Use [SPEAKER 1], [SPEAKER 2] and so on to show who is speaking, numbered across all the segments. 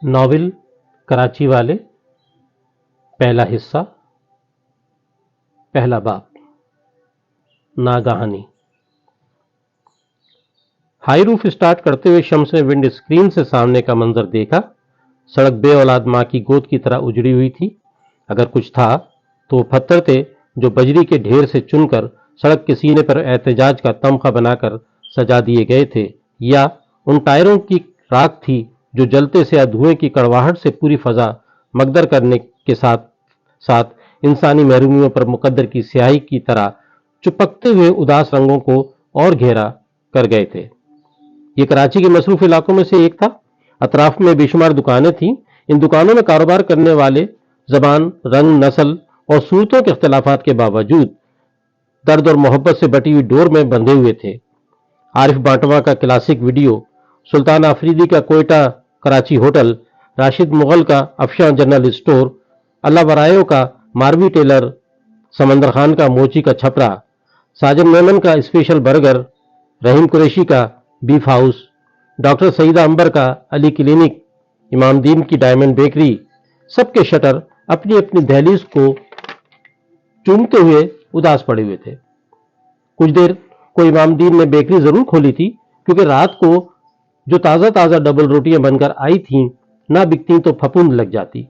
[SPEAKER 1] Novel Karachi والے، پہلا حصہ، پہلا باب۔ ناگہانی۔ ہائی روف اسٹارٹ کرتے ہوئے شمس نے ونڈ اسکرین سے سامنے کا منظر دیکھا۔ سڑک بے اولاد ماں کی گود کی طرح اجڑی ہوئی تھی۔ اگر کچھ تھا تو وہ پتھر تھے جو بجری کے ڈھیر سے چن کر سڑک کے سینے پر احتجاج کا تمغہ بنا کر سجا دیے گئے تھے، یا ان ٹائروں کی راکھ تھی جو جلتے سے یا دھوئیں کی کڑواہٹ سے پوری فضا مگدر کرنے کے ساتھ ساتھ انسانی محرومیوں پر مقدر کی سیاہی کی طرح چپکتے ہوئے اداس رنگوں کو اور گہرا کر گئے تھے۔ یہ کراچی کے مصروف علاقوں میں سے ایک تھا۔ اطراف میں بے شمار دکانیں تھیں۔ ان دکانوں میں کاروبار کرنے والے زبان، رنگ، نسل اور صورتوں کے اختلافات کے باوجود درد اور محبت سے بٹی ہوئی ڈور میں بندھے ہوئے تھے۔ عارف باٹواں کا کلاسک ویڈیو، سلطان آفریدی کا کوئٹہ کراچی ہوٹل، راشد مغل کا افشاں جنرل اسٹور، اللہ ورائیو کا ماروی ٹیلر، سمندر خان کا موچی کا چھپرا، ساجن میمن کا اسپیشل برگر، رحیم قریشی کا بیف ہاؤس، ڈاکٹر سعیدہ امبر کا علی کلینک، امام دین کی ڈائمنڈ بیکری، سب کے شٹر اپنی اپنی دہلیز کو چومتے ہوئے اداس پڑے ہوئے تھے۔ کچھ دیر کو امام دین نے بیکری ضرور کھولی تھی، کیونکہ رات کو جو تازہ تازہ ڈبل روٹیاں بن کر آئی تھیں نہ بکتیں تو پھپھوند لگ جاتی،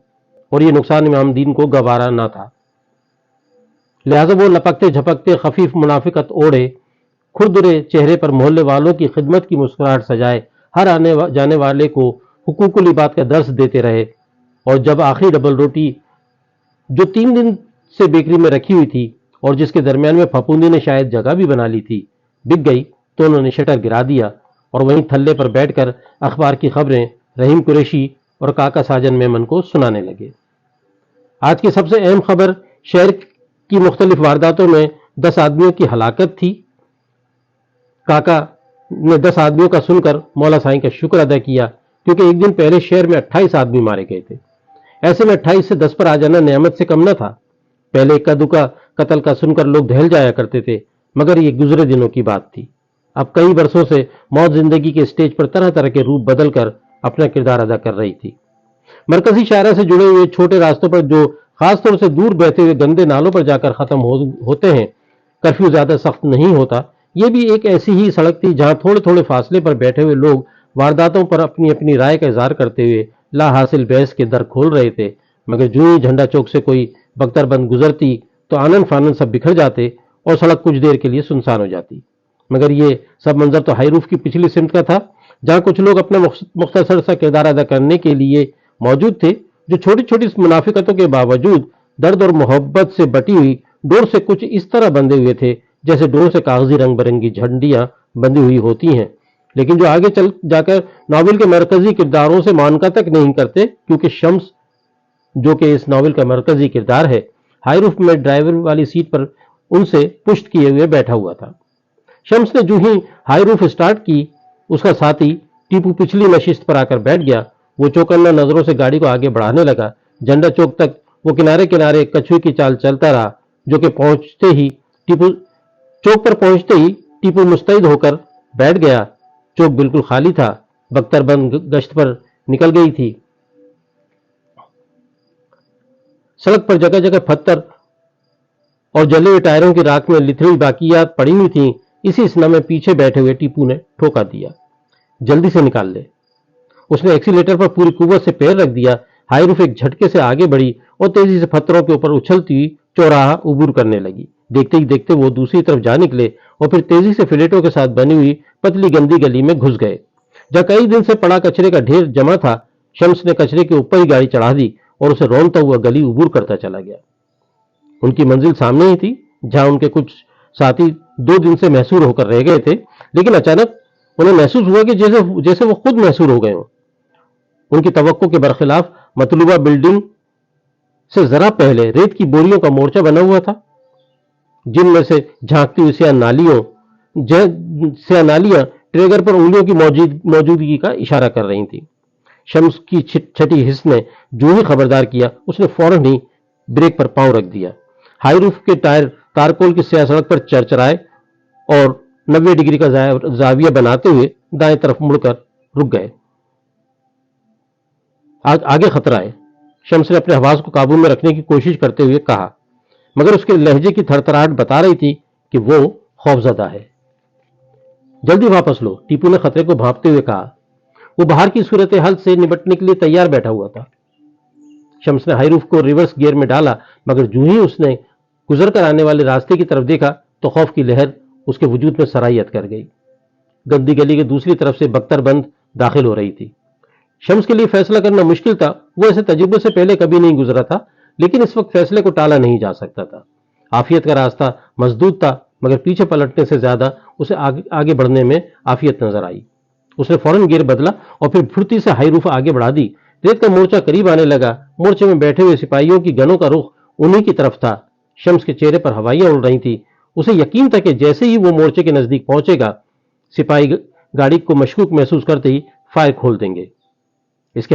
[SPEAKER 1] اور یہ نقصان امام دین کو گوارا نہ تھا۔ لہذا وہ لپکتے جھپکتے خفیف منافقت اوڑے کھردرے چہرے پر محلے والوں کی خدمت کی مسکراہٹ سجائے ہر آنے جانے والے کو حقوق العباد کا درس دیتے رہے، اور جب آخری ڈبل روٹی جو 3 دن سے بیکری میں رکھی ہوئی تھی اور جس کے درمیان میں پھپھوندی نے شاید جگہ بھی بنا لی تھی، بک گئی تو انہوں نے شٹر گرا دیا اور وہیں تھلے پر بیٹھ کر اخبار کی خبریں رحیم قریشی اور کاکا ساجن میمن کو سنانے لگے۔ آج کی سب سے اہم خبر شہر کی مختلف وارداتوں میں 10 آدمیوں کی ہلاکت تھی۔ کاکا نے 10 آدمیوں کا سن کر مولا سائیں کا شکر ادا کیا، کیونکہ ایک دن پہلے شہر میں 28 آدمی مارے گئے تھے۔ ایسے میں 28 سے 10 پر آ جانا نعمت سے کم نہ تھا۔ پہلے اکا دکا قتل کا سن کر لوگ دہل جایا کرتے تھے، مگر یہ گزرے دنوں کی بات تھی۔ اب کئی برسوں سے موت زندگی کے اسٹیج پر طرح طرح کے روپ بدل کر اپنا کردار ادا کر رہی تھی۔ مرکزی شاہراہ سے جڑے ہوئے چھوٹے راستوں پر جو خاص طور سے دور بہتے ہوئے گندے نالوں پر جا کر ختم ہوتے ہیں، کرفیو زیادہ سخت نہیں ہوتا، یہ بھی ایک ایسی ہی سڑک تھی جہاں تھوڑے تھوڑے فاصلے پر بیٹھے ہوئے لوگ وارداتوں پر اپنی اپنی رائے کا اظہار کرتے ہوئے لا حاصل بحث کے در کھول رہے تھے، مگر جو ہی جھنڈا چوک سے کوئی بختر بند گزرتی تو آنن فانن سب بکھر جاتے اور سڑک کچھ دیر کے لیے سنسان ہو جاتی۔ مگر یہ سب منظر تو ہائی روف کی پچھلی سمت کا تھا، جہاں کچھ لوگ اپنا مختصر سا کردار ادا کرنے کے لیے موجود تھے، جو چھوٹی چھوٹی منافقتوں کے باوجود درد اور محبت سے بٹی ہوئی ڈور سے کچھ اس طرح بندھے ہوئے تھے جیسے ڈور سے کاغذی رنگ برنگی جھنڈیاں بندھی ہوئی ہوتی ہیں، لیکن جو آگے چل جا کر ناول کے مرکزی کرداروں سے معانقہ تک نہیں کرتے، کیونکہ شمس جو کہ اس ناول کا مرکزی کردار ہے، ہائی روف میں ڈرائیور والی سیٹ پر ان سے پشت کیے ہوئے بیٹھا ہوا تھا۔ شمس نے جو ہی ہائی روف اسٹارٹ کی، اس کا ساتھی ٹیپو پچھلی نشست پر آ کر بیٹھ گیا۔ وہ چوکنا نظروں سے گاڑی کو آگے بڑھانے لگا۔ جھنڈا چوک تک وہ کنارے کنارے کچھوے کی چال چلتا رہا، جو کہ چوک پر پہنچتے ہی ٹیپو مستعد ہو کر بیٹھ گیا۔ چوک بالکل خالی تھا، بختر بند گشت پر نکل گئی تھی۔ سڑک پر جگہ جگہ پتھر اور جلے ہوئے ٹائروں کی راکھ میں لتھڑی باقیات پڑی ہوئی تھیں۔ اسی اسنا میں پیچھے بیٹھے ہوئے ٹیپو نے ٹھوکا دیا، جلدی سے نکال لے۔ اس نے ایکسیلیٹر پر پوری قوت سے پیر رکھ دیا۔ ہائی روف ایک جھٹکے سے آگے بڑھی اور تیزی سے پتھروں کے اوپر اچھلتی ہوئی چوراہا عبور کرنے لگی۔ دیکھتے ہی دیکھتے وہ دوسری طرف جا نکلے اور پھر تیزی سے فلیٹوں کے ساتھ بنی ہوئی پتلی گندی گلی میں گھس گئے، جہاں کئی دن سے پڑا کچرے کا ڈھیر جمع تھا۔ شمس نے کچرے کے اوپر ہی گاڑی چڑھا دی اور اسے رونتا ہوا گلی عبور کرتا چلا گیا۔ ان کی منزل سامنے ہی تھی، جہاں ان کے کچھ ساتھی 2 دن سے محصور ہو کر رہ گئے تھے، لیکن اچانک انہیں محسوس ہوا کہ جیسے وہ خود محصور ہو گئے ہوں۔ ان کی توقع کے برخلاف مطلوبہ بلڈنگ سے ذرا پہلے ریت کی بوریوں کا مورچہ بنا ہوا تھا، جن میں سے جھانکتی ہوئی سیاہ نالیاں ٹریگر پر انگلیوں کی موجودگی کا اشارہ کر رہی تھیں۔ شمس کی چھٹی حس نے جو ہی خبردار کیا، اس نے فوراً ہی بریک پر پاؤں رکھ دیا۔ ہائی روف کے ٹائر تارکول کی سیاہ سڑک پر چرچرائے اور 90 ڈگری کا زاویہ بناتے ہوئے دائیں طرف مڑ کر رک گئے۔ आगे खतरा है, शम्स ने अपने आवाज को काबू में रखने की कोशिश करते हुए कहा, मगर उसके लहजे की थरथराहट बता रही थी कि वो खौफजदा है। जल्दी वापस लो, टीपू ने खतरे को भांपते हुए कहा। वो बाहर की सूरत हाल से निपटने के लिए तैयार बैठा हुआ था। शम्स ने हाई रूफ को रिवर्स गियर में डाला, मगर जूं ही उसने गुजर कर आने वाले रास्ते की तरफ देखा तो खौफ की लहर उसके वजूद में सरायत कर गई। गंदी गली के दूसरी तरफ से बख्तरबंद दाखिल हो रही थी। शम्स के लिए फैसला करना मुश्किल था, वो ऐसे तजुर्बे से पहले कभी नहीं गुजरा था, लेकिन इस वक्त फैसले को टाला नहीं जा सकता था। आफियत का रास्ता मजदूद था, मगर पीछे पलटने से ज्यादा उसे आगे बढ़ने में आफियत नजर आई। उसने फौरन गियर बदला और फिर फुर्ती से हाई रूफ आगे बढ़ा दी। रेत का मोर्चा करीब आने लगा। मोर्चे में बैठे हुए सिपाहियों की गनों का रुख उन्हीं की तरफ था। शम्स के चेहरे पर हवाइयां उड़ रही थी। उसे यकीन था कि जैसे ही वो मोर्चे के नजदीक पहुंचेगा, सिपाही गाड़ी को मशकूक महसूस करते ही फायर खोल देंगे। इसके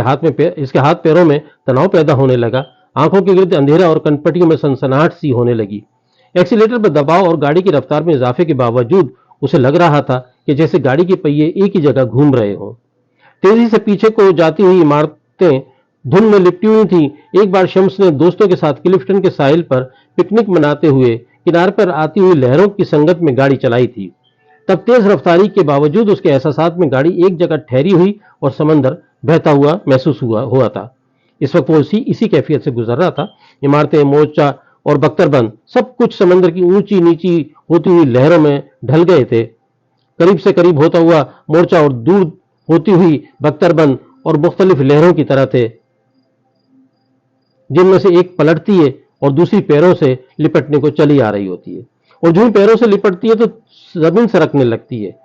[SPEAKER 1] हाथ पैरों में तनाव पैदा होने लगा। आंखों के गिर्द अंधेरा और कनपटियों में सनसनाहट सी होने लगी। एक्सीलेटर पर दबाव और गाड़ी की रफ्तार में इजाफे के बावजूद उसे लग रहा था कि जैसे गाड़ी के पहिए एक ही जगह घूम रहे हों। तेजी से पीछे को जाती हुई इमारतें धुंध में लिपटी हुई थी। एक बार शम्स ने दोस्तों के साथ क्लिफ्टन के साहिल पर पिकनिक मनाते हुए किनारे पर आती हुई लहरों की संगत में गाड़ी चलाई थी। तब तेज रफ्तारी के बावजूद उसके एहसासात में गाड़ी एक जगह ठहरी हुई और समंदर बहता हुआ महसूस हुआ था। इस वक्त वो इसी कैफियत से गुजर रहा था। इमारतें, मोर्चा और बख्तरबंद सब कुछ समंदर की ऊंची नीची होती हुई लहरों में ढल गए थे। करीब से करीब होता हुआ मोर्चा और दूर होती हुई बख्तरबंद और मुख्तलिफ लहरों की तरह थे, जिनमें से एक पलटती है और दूसरी पैरों से लिपटने को चली आ रही होती है, और जो पैरों से लिपटती है तो जमीन सरकने लगती है।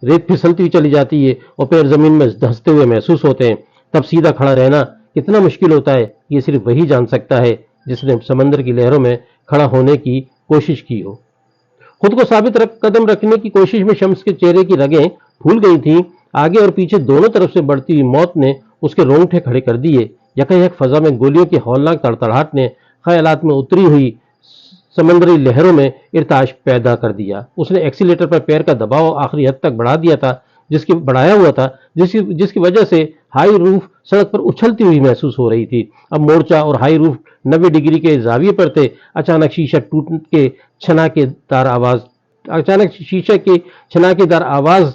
[SPEAKER 1] रेत फिसलती हुई चली जाती है और पैर जमीन में धंसते हुए महसूस होते हैं। तब सीधा खड़ा रहना कितना मुश्किल होता है, ये सिर्फ वही जान सकता है जिसने समंदर की लहरों में खड़ा होने की कोशिश की हो। खुद को साबित कदम रखने की कोशिश में शम्स के चेहरे की रगें फूल गई थीं। आगे और पीछे दोनों तरफ से बढ़ती हुई मौत ने उसके रोंगटे खड़े कर दिए। यकायक फजा में गोलियों की हौलनाक तड़तड़ाहट ने ख्यालात में उतरी हुई समंदरी लहरों में इर्ताश पैदा कर दिया। उसने एक्सीलेटर पर पैर का दबाव आखिरी हद तक बढ़ाया हुआ था, जिसकी वजह से हाई रूफ सड़क पर उछलती हुई महसूस हो रही थी। अब मोर्चा और हाई रूफ 90 डिग्री के जाविये पर थे। अचानक शीशे के छनाकेदार आवाज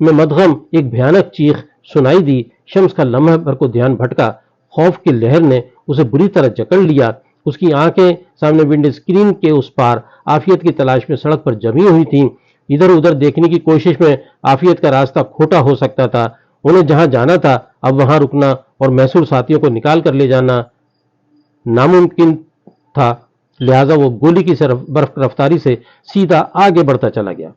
[SPEAKER 1] में मदगम एक भयानक चीख सुनाई दी। शम्स का लम्हा भर को ध्यान भटका। खौफ की लहर ने उसे बुरी तरह जकड़ लिया। उसकी आंखें सामने विंडो स्क्रीन के उस पार आफियत की तलाश में सड़क पर जमी हुई थीं। इधर उधर देखने की कोशिश में आफियत का रास्ता खोटा हो सकता था। उन्हें जहां जाना था अब वहां रुकना और मैसूर साथियों को निकाल कर ले जाना नामुमकिन था। लिहाजा वो गोली की बर्फ रफ्तारी से सीधा आगे बढ़ता चला गया।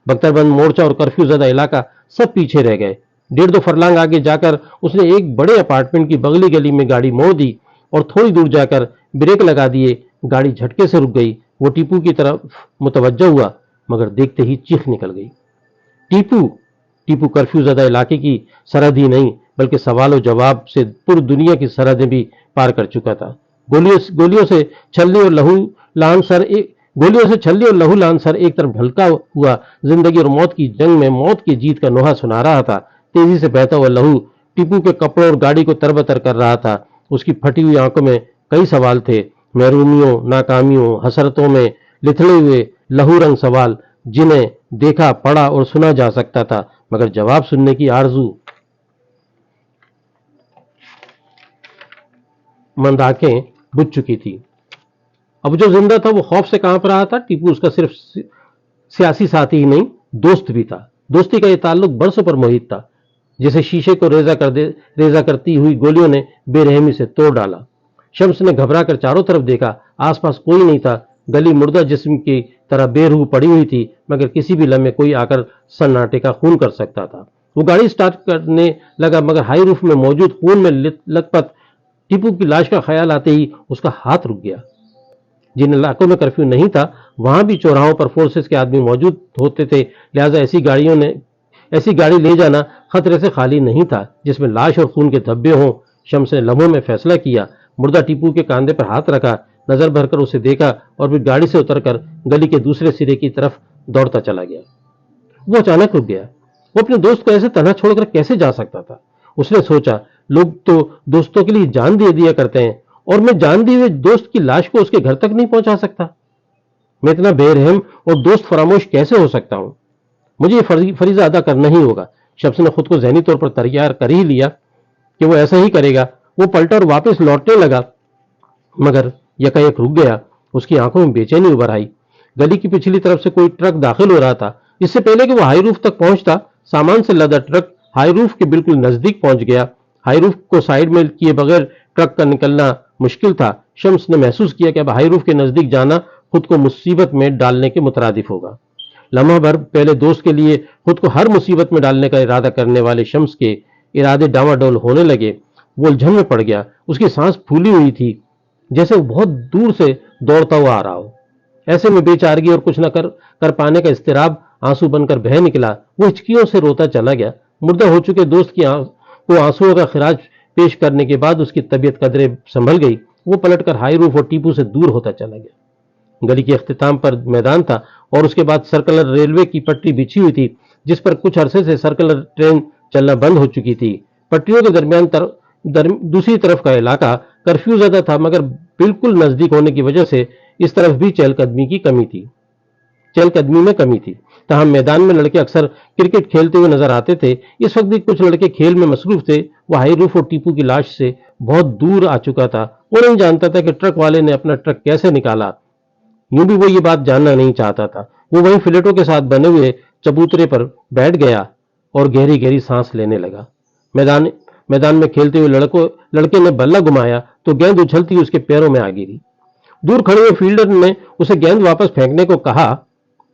[SPEAKER 1] बख्तरबंद, मोर्चा और कर्फ्यू ज़दा इलाका सब पीछे रह गए। 1.5-2 फरलांग आगे जाकर उसने एक बड़े अपार्टमेंट की बगली गली में गाड़ी मोड़ दी और थोड़ी दूर जाकर ब्रेक लगा दिए। गाड़ी झटके से रुक गई। वो टीपू की तरफ मुतवज्जह हुआ, मगर देखते ही चीख निकल गई। टीपू कर्फ्यू ज़दा इलाके की सरहद ही नहीं, बल्कि सवाल और जवाब से पूरी दुनिया की सरहदें भी पार कर चुका था। गोलियों से छलनी और लहू लान सर एक तरफ ढलका हुआ जिंदगी और मौत की जंग में मौत की जीत का नोहा सुना रहा था। तेजी से बहता हुआ लहू टीपू के कपड़ों और गाड़ी को तरबतर कर रहा था। उसकी फटी हुई आंखों में कई सवाल थे, महरूमियों, नाकामियों, हसरतों में लिथड़े हुए लहू रंग सवाल, जिन्हें देखा, पढ़ा और सुना जा सकता था, मगर जवाब सुनने की आरजू मंद आंखें बुझ चुकी थी। अब जो जिंदा था वो खौफ से कांप रहा था। टीपू उसका सिर्फ सियासी साथी ही नहीं, दोस्त भी था। दोस्ती का ये ताल्लुक बरसों पर मोहित था, जिसे शीशे को रेजा करती हुई गोलियों ने बेरहमी से तोड़ डाला। शम्स ने घबरा कर चारों तरफ देखा। आसपास कोई नहीं था। गली मुर्दा जिस्म की तरह बेरूह पड़ी हुई थी, मगर किसी भी लम्हे कोई आकर सन्नाटे का खून कर सकता था। वो गाड़ी स्टार्ट करने लगा, मगर हाई रूफ में मौजूद खून में लथपथ टीपू की लाश का ख्याल आते ही उसका हाथ रुक गया। जिन इलाकों में कर्फ्यू नहीं था वहां भी चौराहों पर फोर्सेस के आदमी मौजूद होते थे। लिहाजा ऐसी गाड़ी ले जाना खतरे से खाली नहीं था जिसमें लाश और खून के धब्बे हों। शम्स ने लम्हों में फैसला किया। मुर्दा टीपू के कंधे पर हाथ रखा, नजर भरकर उसे देखा और फिर गाड़ी से उतरकर गली के दूसरे सिरे की तरफ दौड़ता चला गया। वो अचानक रुक गया। वो अपने दोस्त को ऐसे तन्हा छोड़कर कैसे जा सकता था? उसने सोचा। لوگ تو دوستوں کے لیے جان دے دیا کرتے ہیں، اور میں جان دیے ہوئے دوست کی لاش کو اس کے گھر تک نہیں پہنچا سکتا؟ میں اتنا بے رحم اور دوست فراموش کیسے ہو سکتا ہوں؟ مجھے یہ فریضہ ادا کرنا ہی ہوگا۔ شمس نے خود کو ذہنی طور پر تیار کر ہی لیا کہ وہ ایسا ہی کرے گا۔ وہ پلٹا اور واپس لوٹنے لگا، مگر یکایک رک گیا۔ اس کی آنکھوں میں بے چینی ابھر آئی۔ گلی کی پچھلی طرف سے کوئی ٹرک داخل ہو رہا تھا۔ اس سے پہلے کہ وہ ہائی روف تک پہنچتا، سامان سے لدا ٹرک ہائی روف کے بالکل نزدیک پہنچ گیا۔ ہائی روف کو سائیڈ میں کیے بغیر ٹرک کا نکلنا مشکل تھا۔ شمس نے محسوس کیا کہ اب ہائی روف کے نزدیک جانا خود کو مصیبت میں ڈالنے کے مترادف ہوگا۔ لمحہ بھر پہلے دوست کے لیے خود کو ہر مصیبت میں ڈالنے کا ارادہ کرنے والے شمس کے ارادے ڈاواڈول ہونے لگے۔ وہ الجھن میں پڑ گیا۔ اس کی سانس پھولی ہوئی تھی، جیسے وہ بہت دور سے دوڑتا ہوا آ رہا ہو۔ ایسے میں بے چارگی اور کچھ نہ کر پانے کا اضطراب آنسو بن کر بہہ نکلا۔ وہ ہچکیوں سے روتا چلا گیا۔ مردہ ہو چکے دوست کو آنسوؤں کا خراج پیش کرنے کے بعد اس کی طبیعت قدرے سنبھل گئی۔ وہ پلٹ کر ہائی روف اور ٹیپو سے دور ہوتا چلا گیا۔ گلی کے اختتام پر میدان تھا اور اس کے بعد سرکلر ریلوے کی پٹری بچھی ہوئی تھی، جس پر کچھ عرصے سے سرکلر ٹرین چلنا بند ہو چکی تھی۔ پٹریوں کے درمیان دوسری طرف کا علاقہ کرفیو زدہ تھا، مگر بالکل نزدیک ہونے کی وجہ سے اس طرف بھی چہل قدمی میں کمی تھی۔ تاہم میدان میں لڑکے اکثر کرکٹ کھیلتے ہوئے نظر آتے تھے۔ اس وقت بھی کچھ لڑکے کھیل میں مصروف تھے۔ وہ ہائی روف اور ٹیپو کی لاش سے بہت دور آ چکا تھا۔ وہ نہیں جانتا تھا کہ ٹرک والے نے اپنا ٹرک کیسے نکالا۔ یوں بھی وہ یہ بات جاننا نہیں چاہتا تھا۔ وہ وہیں فلیٹوں کے ساتھ بنے ہوئے چبوترے پر بیٹھ گیا اور گہری گہری سانس لینے لگا۔ میدان میں کھیلتے ہوئے لڑکے نے بلہ گھمایا تو گیند اچھلتی اس کے پیروں میں آ گری۔ دور کھڑے ہوئے فیلڈر نے اسے گیند واپس پھینکنے کو کہا،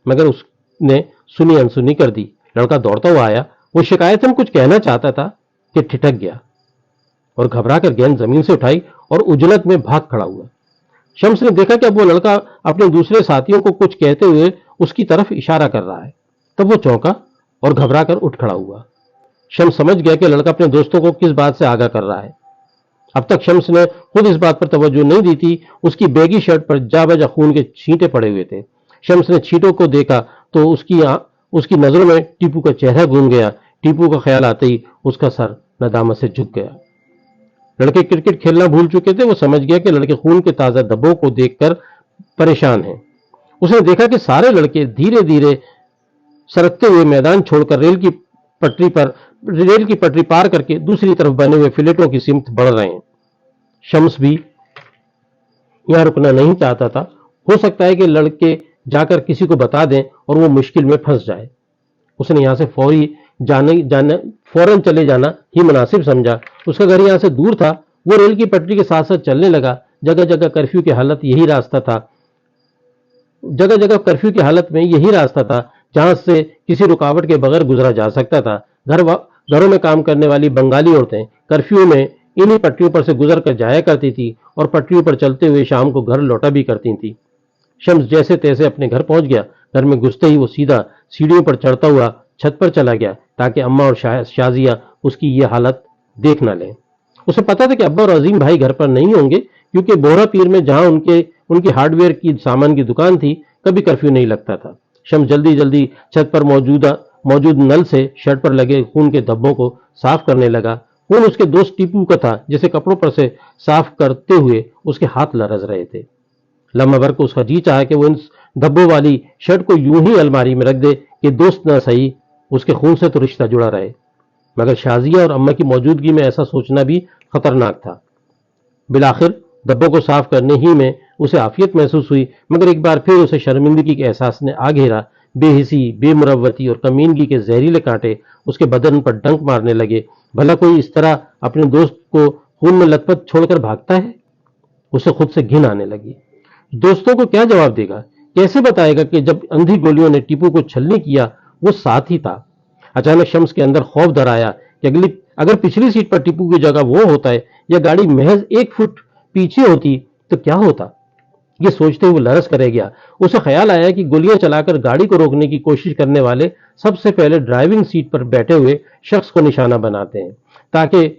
[SPEAKER 1] مگر اس نے سنی انسنی کر دی۔ لڑکا دوڑتا ہوا آیا۔ وہ شکایتاً کچھ کہنا چاہتا تھا کہ ٹھٹک گیا اور گھبرا کر گیند زمین سے اٹھائی اور اجلت میں بھاگ کھڑا ہوا۔ شمس نے دیکھا کہ اب وہ لڑکا اپنے دوسرے ساتھیوں کو کچھ کہتے ہوئے اس کی طرف اشارہ کر رہا ہے۔ تب وہ چونکا اور گھبرا کر اٹھ کھڑا ہوا۔ شمس سمجھ گیا کہ لڑکا اپنے دوستوں کو کس بات سے آگاہ کر رہا ہے۔ اب تک شمس نے خود اس بات پر توجہ نہیں دی تھی۔ اس کی بیگی شرٹ پر جا بجا خون کے چھینٹے پڑے ہوئے تھے۔ شمس نے چھینٹوں کو دیکھا تو اس کی نظروں میں ٹیپو کا چہرہ گھوم گیا۔ ٹیپو کا خیال آتے ہی اس کا سر ندامت سے جھک گیا۔ لڑکے کرکٹ کھیلنا بھول چکے تھے۔ وہ سمجھ گیا کہ لڑکے خون کے تازہ دھبوں کو دیکھ کر پریشان ہیں۔ اس نے دیکھا کہ سارے لڑکے دھیرے دھیرے سرکتے ہوئے میدان چھوڑ کر ریل کی پٹری پار کر کے دوسری طرف بنے ہوئے فلیٹوں کی سمت بڑھ رہے ہیں۔ شمس بھی یہاں رکنا نہیں چاہتا تھا۔ ہو سکتا ہے کہ لڑکے جا کر کسی کو بتا دیں اور وہ مشکل میں پھنس جائے۔ اس نے یہاں سے فوراً چلے جانا ہی مناسب سمجھا۔ اس کا گھر یہاں سے دور تھا۔ وہ ریل کی پٹری کے ساتھ ساتھ چلنے لگا۔ جگہ جگہ کرفیو کی حالت میں یہی راستہ تھا جہاں سے کسی رکاوٹ کے بغیر گزرا جا سکتا تھا۔ گھروں میں کام کرنے والی بنگالی عورتیں کرفیو میں انہی پٹریوں پر سے گزر کر جایا کرتی تھی اور پٹریوں پر چلتے ہوئے شام کو گھر لوٹا بھی کرتی تھی۔ شمس جیسے تیسے اپنے گھر پہنچ گیا۔ گھر میں گھستے ہی وہ سیدھا سیڑھیوں پر چڑھتا ہوا چھت پر چلا گیا تاکہ اماں اور شازیہ اس کی یہ حالت دیکھ نہ لیں۔ اسے پتا تھا کہ ابا اور عظیم بھائی گھر پر نہیں ہوں گے، کیونکہ بوہرا پیر میں جہاں ان کی ہارڈ ویئر کی سامان کی دکان تھی کبھی کرفیو نہیں لگتا تھا۔ شمس جلدی چھت پر موجود نل سے شرٹ پر لگے خون کے دھبوں کو صاف کرنے لگا۔ خون اس کے دوست ٹیپو کا تھا، جسے کپڑوں پر سے صاف کرتے ہوئے اس کے ہاتھ لرز رہے تھے۔ لمحہ بھر کو اس کا جی چاہا کہ وہ ان دھبوں والی شرٹ کو یوں ہی الماری میں رکھ دے کہ دوست نہ صحیح اس کے خون سے تو رشتہ جڑا رہے، مگر شازیہ اور اماں کی موجودگی میں ایسا سوچنا بھی خطرناک تھا۔ بالآخر دھبوں کو صاف کرنے ہی میں اسے عافیت محسوس ہوئی، مگر ایک بار پھر اسے شرمندگی کے احساس نے آ گھیرا۔ بے حسی، بے مروتی اور کمینگی کے زہریلے کانٹے اس کے بدن پر ڈنک مارنے لگے۔ بھلا کوئی اس طرح اپنے دوست کو خون میں لت پت چھوڑ کر بھاگتا ہے؟ اسے خود سے گھن آنے لگی۔ دوستوں کو کیا جواب دے گا؟ کیسے بتائے گا کہ جب اندھی گولیوں نے ٹیپو کو چھلنی کیا وہ ساتھ ہی تھا؟ اچانک شمس کے اندر خوف ڈر آیا کہ اگر پچھلی سیٹ پر ٹیپو کی جگہ وہ ہوتا ہے یا گاڑی محض 1 فٹ پیچھے ہوتی تو کیا ہوتا؟ یہ سوچتے ہوئے لرز کرے گیا۔ اسے خیال آیا کہ گولیاں چلا کر گاڑی کو روکنے کی کوشش کرنے والے سب سے پہلے ڈرائیونگ سیٹ پر بیٹھے ہوئے شخص کو نشانہ بناتے ہیں تاکہ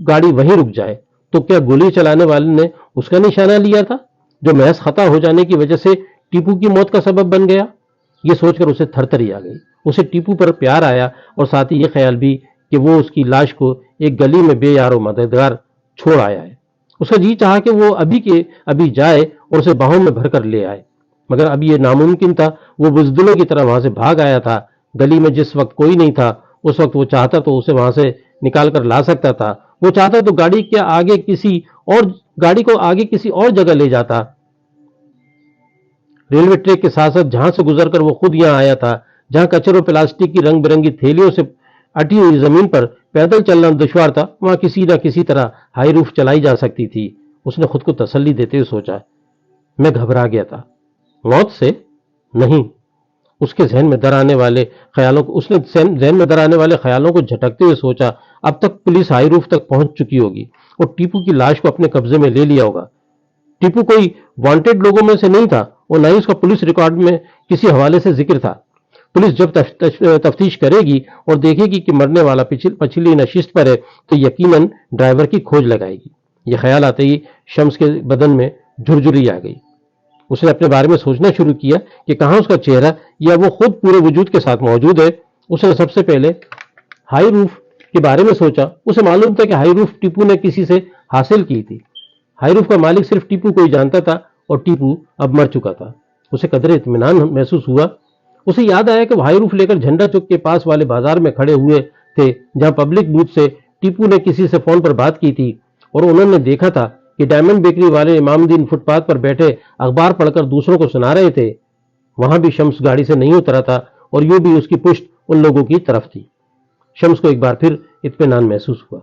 [SPEAKER 1] گاڑی وہیں رک جائے۔ تو کیا گولی چلانے والے نے اس کا نشانہ لیا تھا جو محض خطا ہو جانے کی وجہ سے ٹیپو کی موت کا سبب بن گیا؟ یہ سوچ کر اسے تھرتھری آ گئی۔ اسے ٹیپو پر پیار آیا اور ساتھ ہی یہ خیال بھی کہ وہ اس کی لاش کو ایک گلی میں بے یار و مددگار چھوڑ آیا ہے۔ اس کا جی چاہا کہ وہ ابھی کے ابھی جائے اور اسے باہوں میں بھر کر لے آئے، مگر اب یہ ناممکن تھا۔ وہ بزدلوں کی طرح وہاں سے بھاگ آیا تھا۔ گلی میں جس وقت کوئی نہیں تھا، اس وقت وہ چاہتا تو اسے وہاں سے نکال کر لا سکتا تھا۔ وہ چاہتا تو گاڑی کو آگے کسی اور جگہ لے جاتا۔ ریلوے ٹریک کے ساتھ ساتھ جہاں سے گزر کر وہ خود یہاں آیا تھا، جہاں کچروں پلاسٹک کی رنگ برنگی تھیلیوں سے اٹی ہوئی زمین پر پیدل چلنا دشوار تھا، وہاں کسی نہ کسی طرح ہائی روف چلائی جا سکتی تھی۔ اس نے خود کو تسلی دیتے ہوئے سوچا، میں گھبرا گیا تھا، موت سے نہیں۔ اس نے ذہن میں در آنے والے خیالوں کو جھٹکتے ہوئے سوچا، اب تک پولیس ہائی روف تک پہنچ چکی ہوگی اور ٹیپو کی لاش کو اپنے قبضے میں لے لیا ہوگا۔ ٹیپو کوئی وانٹڈ لوگوں میں سے نہیں تھا اور نہ ہی اس کا پولیس ریکارڈ میں کسی حوالے سے ذکر تھا۔ پولیس جب تفتیش کرے گی اور دیکھے گی کہ مرنے والا پچھلی نشست پر ہے تو یقیناً ڈرائیور کی کھوج لگائے گی۔ یہ خیال آتے ہی شمس کے بدن میں جھرجھری آ گئی۔ اس نے اپنے بارے میں سوچنا شروع کیا کہ کہاں اس کا چہرہ یا وہ خود پورے وجود کے ساتھ موجود ہے۔ اس نے سب سے پہلے ہائی روف کے بارے میں سوچا۔ اسے معلوم تھا کہ ہائی روف ٹیپو نے کسی سے حاصل کی تھی۔ ہائی روف کا مالک صرف ٹیپو کو ہی جانتا تھا اور ٹیپو اب مر چکا تھا۔ اسے قدر اطمینان محسوس ہوا۔ اسے یاد آیا کہ وہ ہائی روف لے کر جھنڈا چوک کے پاس والے بازار میں کھڑے ہوئے تھے، جہاں پبلک بوتھ سے ٹیپو نے کسی سے فون پر بات کی تھی اور انہوں نے دیکھا تھا کہ ڈائمنڈ بیکری والے امام الدین فٹ پاتھ پر بیٹھے اخبار پڑھ کر دوسروں کو سنا رہے تھے۔ وہاں بھی شمس گاڑی سے نہیں اترا تھا اور یوں بھی اس کی پشت ان لوگوں کی طرف تھی۔ شمس کو ایک بار پھر اطمینان محسوس ہوا۔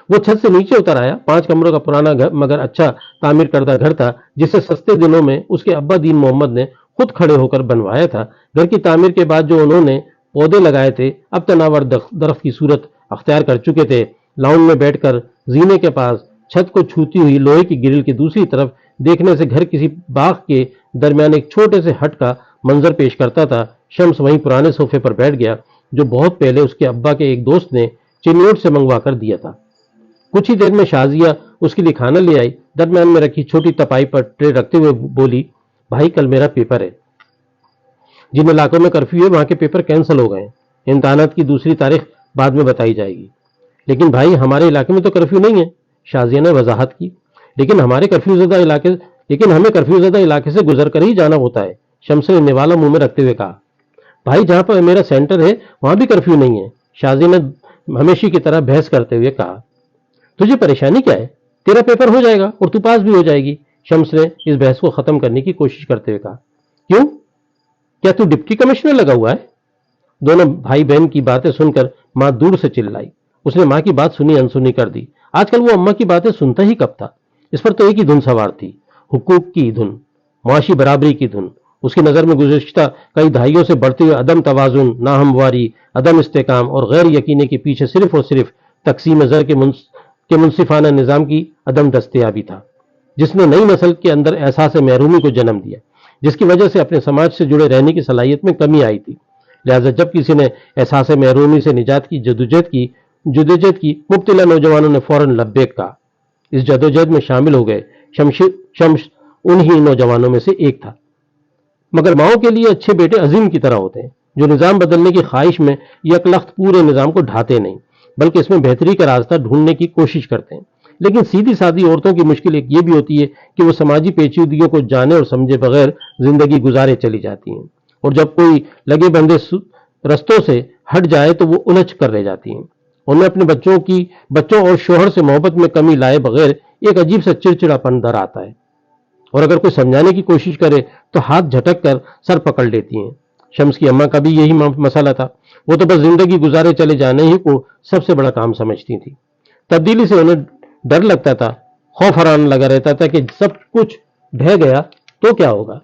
[SPEAKER 1] وہ چھت سے نیچے اتر آیا۔ 5 کمروں کا پرانا مگر اچھا تعمیر کردہ گھر تھا، جسے سستے دنوں میں اس کے ابا دین محمد نے خود کھڑے ہو کر بنوایا تھا۔ گھر کی تعمیر کے بعد جو انہوں نے پودے لگائے تھے اب تناور درخت کی صورت اختیار کر چکے تھے۔ لاؤنج میں بیٹھ کر زینے کے پاس چھت کو چھوتی ہوئی لوہے کی گرل کی دوسری طرف دیکھنے سے گھر کسی باغ کے درمیان ایک چھوٹے سے ہٹ کا منظر پیش کرتا تھا۔ شمس وہیں پرانے صوفے پر بیٹھ گیا جو بہت پہلے اس کے ابا کے ایک دوست نے چنیوٹ سے منگوا کر دیا تھا۔ کچھ ہی دیر میں شازیہ اس کے لیے کھانا لے آئی۔ درمیان میں رکھی چھوٹی تپائی پر ٹرے رکھتے ہوئے بولی، بھائی کل میرا پیپر ہے۔ جن علاقوں میں کرفیو ہے وہاں کے پیپر کینسل ہو گئے ہیں۔ امتحانات کی دوسری تاریخ بعد میں بتائی جائے گی۔ لیکن بھائی ہمارے علاقے میں تو کرفیو نہیں ہے، شازیہ نے وضاحت کی۔ لیکن ہمیں کرفیو زدہ علاقے سے گزر کر ہی جانا ہوتا ہے، شمس نے نوالا منہ میں رکھتے ہوئے کہا۔ بھائی جہاں پر میرا سینٹر ہے وہاں بھی کرفیو نہیں ہے، شازیہ نے ہمیشہ کی طرح بحث کرتے ہوئے کہا۔ تجھے پریشانی کیا ہے؟ تیرا پیپر ہو جائے گا اور تو پاس بھی ہو جائے گی، شمس نے اس بحث کو ختم کرنے کی کوشش کرتے ہوئے کہا۔ کیوں؟ کیا تو ڈپٹی کمشنر لگا ہوا ہے؟ دونوں بھائی بہن کی باتیں سن کر ماں دور سے چلائی۔ اس نے ماں کی بات سنی انسنی کر دی۔ آج کل وہ اماں کی باتیں سنتا ہی کب تھا؟ اس پر تو ایک ہی دھن سوار تھی، حقوق کی دھن، معاشی برابری کی دھن۔ اس کی نظر میں گزشتہ کئی دہائیوں سے بڑھتے ہوئے عدم توازن، ناہمواری، عدم استحکام اور غیر یقینی کے پیچھے صرف اور صرف تقسیم زر کے منصفانہ نظام کی عدم دستیابی تھا، جس نے نئی نسل کے اندر احساس محرومی کو جنم دیا، جس کی وجہ سے اپنے سماج سے جڑے رہنے کی صلاحیت میں کمی آئی تھی۔ لہذا جب کسی نے احساس محرومی سے نجات کی جدوجہد کی مبتلا نوجوانوں نے فوراً لبیک کہا۔ اس جدوجہد میں شامل ہو گئے۔ شمس انہی نوجوانوں میں سے ایک تھا۔ مگر ماؤں کے لیے اچھے بیٹے عظیم کی طرح ہوتے ہیں، جو نظام بدلنے کی خواہش میں یکلخت پورے نظام کو ڈھاتے نہیں، بلکہ اس میں بہتری کا راستہ ڈھونڈنے کی کوشش کرتے ہیں۔ لیکن سیدھی سادی عورتوں کی مشکل ایک یہ بھی ہوتی ہے کہ وہ سماجی پیچیدگیوں کو جانے اور سمجھے بغیر زندگی گزارے چلی جاتی ہیں، اور جب کوئی لگے بندے رستوں سے ہٹ جائے تو وہ الجھ کر رہ جاتی ہیں۔ انہیں اپنے بچوں اور شوہر سے محبت میں کمی لائے بغیر ایک عجیب سا چڑچڑاپن در آتا ہے، اور اگر کوئی سمجھانے کی کوشش کرے تو ہاتھ جھٹک کر سر پکڑ لیتی ہیں۔ شمس کی اماں کا بھی یہی مسئلہ تھا۔ وہ تو بس زندگی گزارے چلے جانے ہی کو سب سے بڑا کام سمجھتی تھی۔ تبدیلی سے انہیں ڈر لگتا تھا، خوف حرام لگا رہتا تھا کہ سب کچھ ڈھہ گیا تو کیا ہوگا۔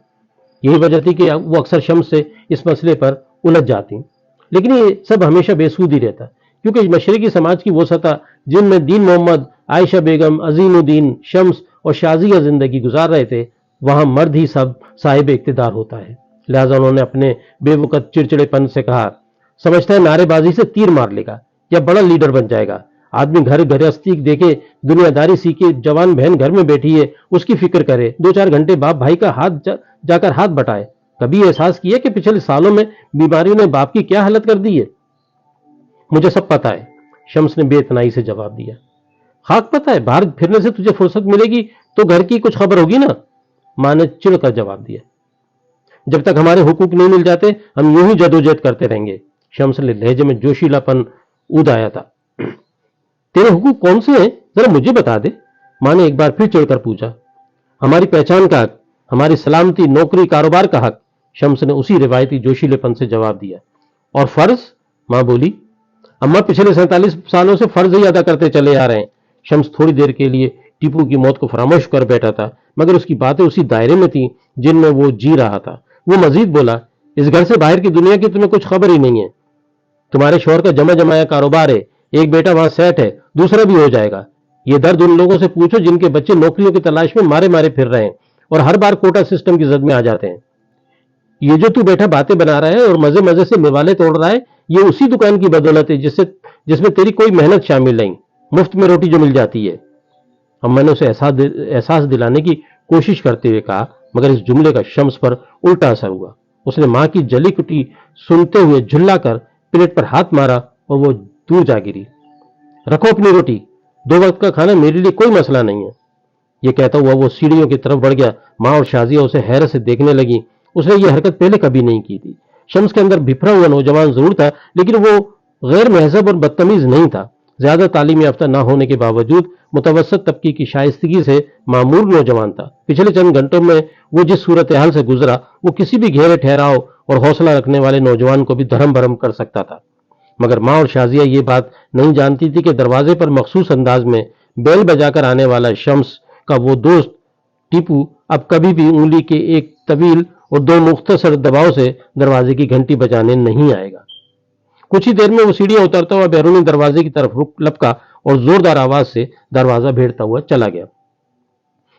[SPEAKER 1] یہی وجہ تھی کہ وہ اکثر شمس سے اس مسئلے پر الجھ جاتی، لیکن یہ سب ہمیشہ بے سود ہی رہتا، کیونکہ مشرقی سماج کی وہ سطح جن میں دین محمد، عائشہ بیگم، عظیم الدین، شمس اور شازیہ زندگی گزار رہے تھے، وہاں مرد ہی سب صاحب اقتدار ہوتا ہے۔ لہذا انہوں نے اپنے بے وقت چڑچڑے پن سے کہا، سمجھتا ہے نعرے بازی سے تیر مار لے گا یا بڑا لیڈر بن جائے گا۔ آدمی گھرستی دیکھے، دنیا داری سیکھے، جوان بہن گھر میں بیٹھی ہے، اس کی فکر کرے، 2-4 گھنٹے باپ بھائی کا جا کر ہاتھ بٹائے۔ کبھی احساس کیا کہ پچھلے سالوں میں بیماریوں نے باپ کی کیا حالت کر دی ہے؟ مجھے سب پتا ہے، शम्स ने बेइतनाई से जवाब दिया। खाक पता है, बाहर फिरने से तुझे फुर्सत मिलेगी तो घर की कुछ खबर होगी ना, मां ने चिढ़कर जवाब दिया। जब तक हमारे हुकूक नहीं मिल जाते हम यूं ही जदोजहद करते रहेंगे, शम्स ने लहजे में जोशीलापन उदाया था। तेरे हुकूक कौन से हैं, जरा मुझे बता दे, मां ने एक बार फिर चिढ़कर पूछा। हमारी पहचान का हक, हमारी सलामती, नौकरी, कारोबार का हक, शम्स ने उसी रिवायती जोशीलेपन से जवाब दिया। और फर्ज, मां बोली। अम्मा पिछले 47 सालों से फर्ज ही अदा करते चले आ रहे हैं। शम्स थोड़ी देर के लिए टीपू की मौत को फरामोश कर बैठा था, मगर उसकी बातें उसी दायरे में थीं जिनमें वो जी रहा था। वो मजीद बोला, इस घर से बाहर की दुनिया की तुम्हें कुछ खबर ही नहीं है। तुम्हारे शोहर का जमा जमाया कारोबार है, एक बेटा वहां सेट है, दूसरा भी हो जाएगा। ये दर्द उन लोगों से पूछो जिनके बच्चे नौकरियों की तलाश में मारे मारे फिर रहे हैं और हर बार कोटा सिस्टम की जद में आ जाते हैं। ये जो तू बैठा बातें बना रहा है और मजे मजे से निवाले तोड़ रहा है, ये उसी दुकान की बदौलत है जिसमें तेरी कोई मेहनत शामिल नहीं, मुफ्त में रोटी जो मिल जाती है। अब मैंने उसे एहसास दिलाने की कोशिश करते हुए कहा, मगर इस जुमले का शम्स पर उल्टा असर हुआ। उसने मां की जली कुटी सुनते हुए झुल्लाकर प्लेट पर हाथ मारा और वो दूर जा गिरी। रखो अपनी रोटी, 2 वक्त का खाना मेरे लिए कोई मसला नहीं है। ये कहता हुआ वो सीढ़ियों की तरफ बढ़ गया। मां और शाजिया उसे हैरत से देखने लगी। उसने ये हरकत पहले कभी नहीं की थी। शम्स के अंदर बिखरा हुआ नौजवान जरूर था, लेकिन वो गैर महजब और बदतमीज नहीं था। ज्यादा तालीम याफ्ता न होने के बावजूद मुतवसत तबके की शाइस्तगी से मामूर नौजवान था। पिछले चंद घंटों में वो जिस सूरत हाल से गुजरा, वो किसी भी गहरे ठहराव और हौसला रखने वाले नौजवान को भी धर्म भरम कर सकता था। मगर मां और शाजिया ये बात नहीं जानती थी कि दरवाजे पर मखसूस अंदाज में बेल बजाकर आने वाला शम्स का वो दोस्त टीपू अब कभी भी उंगली के एक तवील और 2 मुख्तसर दबाव से दरवाजे की घंटी बजाने नहीं आएगा। कुछ ही देर में वो सीढ़ियां उतरता हुआ बैरूनी दरवाजे की तरफ रुक लपका और जोरदार आवाज से दरवाजा भेड़ता हुआ चला गया।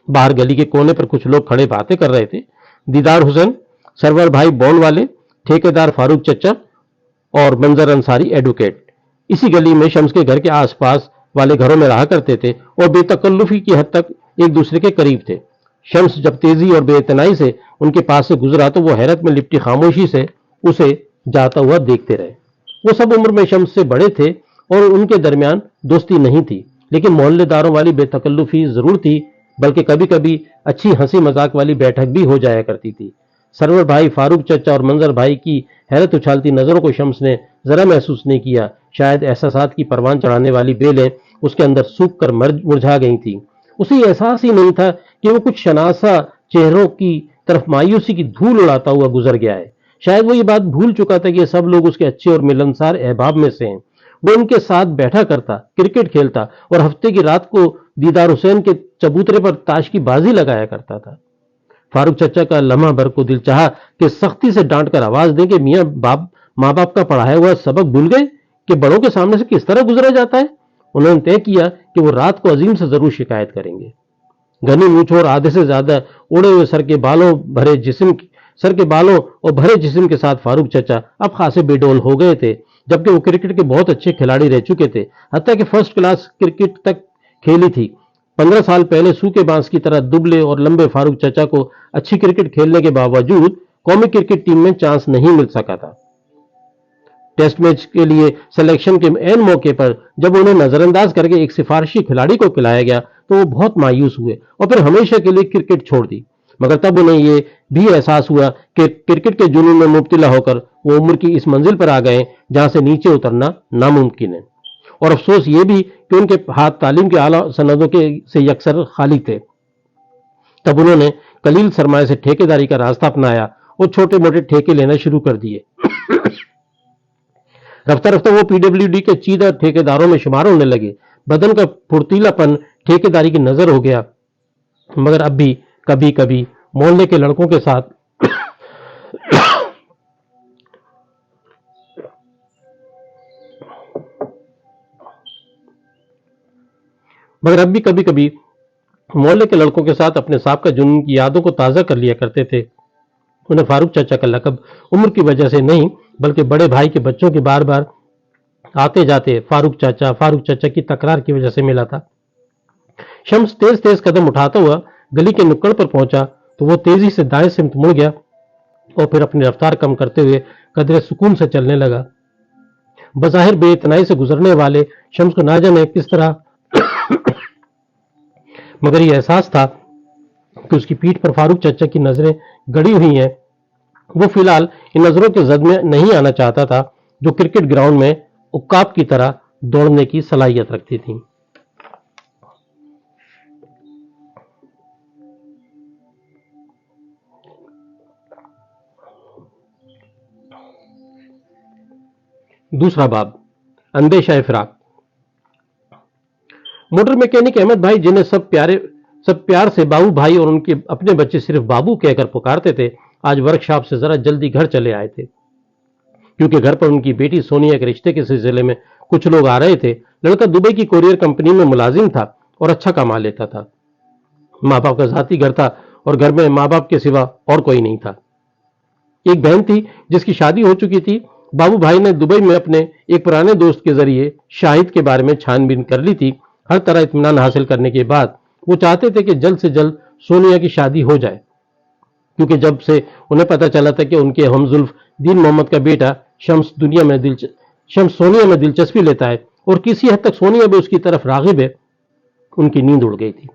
[SPEAKER 1] बाहर गली के कोने पर कुछ लोग खड़े बातें कर रहे थे। दीदार हुसैन, सरवर भाई बॉन्ड वाले, ठेकेदार फारूक चचा और मंजर अंसारी एडवोकेट इसी गली में शम्स के घर के आसपास वाले घरों में रहा करते थे और बेतकल्लुफी की हद तक एक दूसरे के करीब थे। शम्स जब तेजी और बेइतनाई से उनके पास से गुजरा तो वो हैरत में लिपटी खामोशी से उसे जाता हुआ देखते रहे। वो सब उम्र में शम्स से बड़े थे और उनके दरमियान दोस्ती नहीं थी, लेकिन मोहल्लेदारों वाली बेतकल्लुफी जरूर थी, बल्कि कभी कभी अच्छी हंसी मजाक वाली बैठक भी हो जाया करती थी। सरवर भाई, फारूक चचा और मंजर भाई की हैरत उछालती नजरों को शम्स ने जरा महसूस नहीं किया। शायद एहसासात की परवान चढ़ाने वाली बेलें उसके अंदर सूख कर मुरझा गई थी। उसे एहसास ही नहीं था कि वो कुछ शनासा चेहरों की तरफ मायूसी की धूल उड़ाता हुआ गुजर गया है। शायद वो ये बात भूल चुका था कि सब लोग उसके अच्छे और मिलनसार अहबाब में से हैं। वो उनके साथ बैठा करता, क्रिकेट खेलता और हफ्ते की रात को दीदार हुसैन के चबूतरे पर ताश की बाजी लगाया करता था। फारूक चचा का लम्हा भर को दिल चाहा कि सख्ती से डांट कर आवाज दें कि मियाँ माँ बाप का पढ़ाया हुआ सबक भूल गए कि बड़ों के सामने से किस तरह गुजरा जाता है। उन्होंने तय किया कि वो रात को अजीम से जरूर शिकायत करेंगे। घनी मूछों और आधे से ज्यादा उड़े हुए सर के बालों और भरे जिस्म के साथ फारूक चचा अब खासे बेडोल हो गए थे, जबकि वो क्रिकेट के बहुत अच्छे खिलाड़ी रह चुके थे, हत्या कि फर्स्ट क्लास क्रिकेट तक खेली थी। 15 साल पहले सूखे बांस की तरह दुबले और लंबे फारूक चचा को अच्छी क्रिकेट खेलने के बावजूद कौमी क्रिकेट टीम में चांस नहीं मिल सका था। टेस्ट मैच के लिए सिलेक्शन के ऐन मौके पर जब उन्हें नजरअंदाज करके एक सिफारिशी खिलाड़ी को खिलाया गया तो वो बहुत मायूस हुए और फिर हमेशा के लिए क्रिकेट छोड़ दी। मगर तब उन्हें ये भी एहसास हुआ कि क्रिकेट के जुनून में मुब्तला होकर वो उम्र की इस मंजिल पर आ गए जहां से नीचे उतरना नामुमकिन है। और अफसोस ये भी कि उनके हाथ तालीम के आला सनदों के से यकसर खाली थे। तब उन्होंने कलील सरमाए से ठेकेदारी का रास्ता अपनाया और छोटे मोटे ठेके लेना शुरू कर दिए। रफ्ता रफ्ता वो पीडब्ल्यूडी के चीदा ठेकेदारों में शुमार होने लगे। बदन का फुर्तीलापन ठेकेदारी की नजर हो गया, मगर अब भी कभी कभी मोहल्ले के लड़कों के साथ अपने साहब का जुनून की यादों को ताजा कर लिया करते थे। उन्हें फारूक चचा का लकब उम्र की वजह से नहीं, बल्कि बड़े भाई के बच्चों के बार बार आते जाते फारूक चाचा की तकरार की वजह से मिला था। शम्स तेज तेज कदम उठाता हुआ गली के नुक्कड़ पर पहुंचा तो वो तेजी से दाएं सिमत मुड़ गया और फिर अपनी रफ्तार कम करते हुए कदरे सुकून से चलने लगा। बज़ाहिर बेइतनाई से गुजरने वाले शम्स को ना जाने किस तरह मगर ये एहसास था कि उसकी पीठ पर फारूक चचा की नजरें गड़ी हुई हैं। वो फिलहाल इन नजरों के जद में नहीं आना चाहता था, जो क्रिकेट ग्राउंड में उक्काब की तरह दौड़ने की सलाहियत रखती थी। दूसरा बाब, अंदेशा फिराक। मोटर मैकेनिक अहमद भाई, जिन्हें सब प्यार से बाबू भाई और उनके अपने बच्चे सिर्फ बाबू कहकर पुकारते थे, आज वर्कशॉप से जरा जल्दी घर चले आए थे, क्योंकि घर पर उनकी बेटी सोनिया के रिश्ते के सिलसिले में कुछ लोग आ रहे थे। लड़का दुबई की कोरियर कंपनी में मुलाजिम था और अच्छा कमा लेता था। माँ बाप का जाती घर था और घर में माँ बाप के सिवा और कोई नहीं था। एक बहन थी जिसकी शादी हो चुकी थी। बाबू भाई ने दुबई में अपने एक पुराने दोस्त के जरिए शाहिद के बारे में छानबीन कर ली थी। हर तरह इत्मीनान हासिल करने के बाद वो चाहते थे कि जल्द से जल्द सोनिया की शादी हो जाए, क्योंकि जब से उन्हें पता चला था कि उनके हमजुल्फ दीन मोहम्मद का बेटा शम्स सोनिया में दिलचस्पी लेता है और किसी हद तक सोनिया भी उसकी तरफ रागिब है, उनकी नींद उड़ गई थी।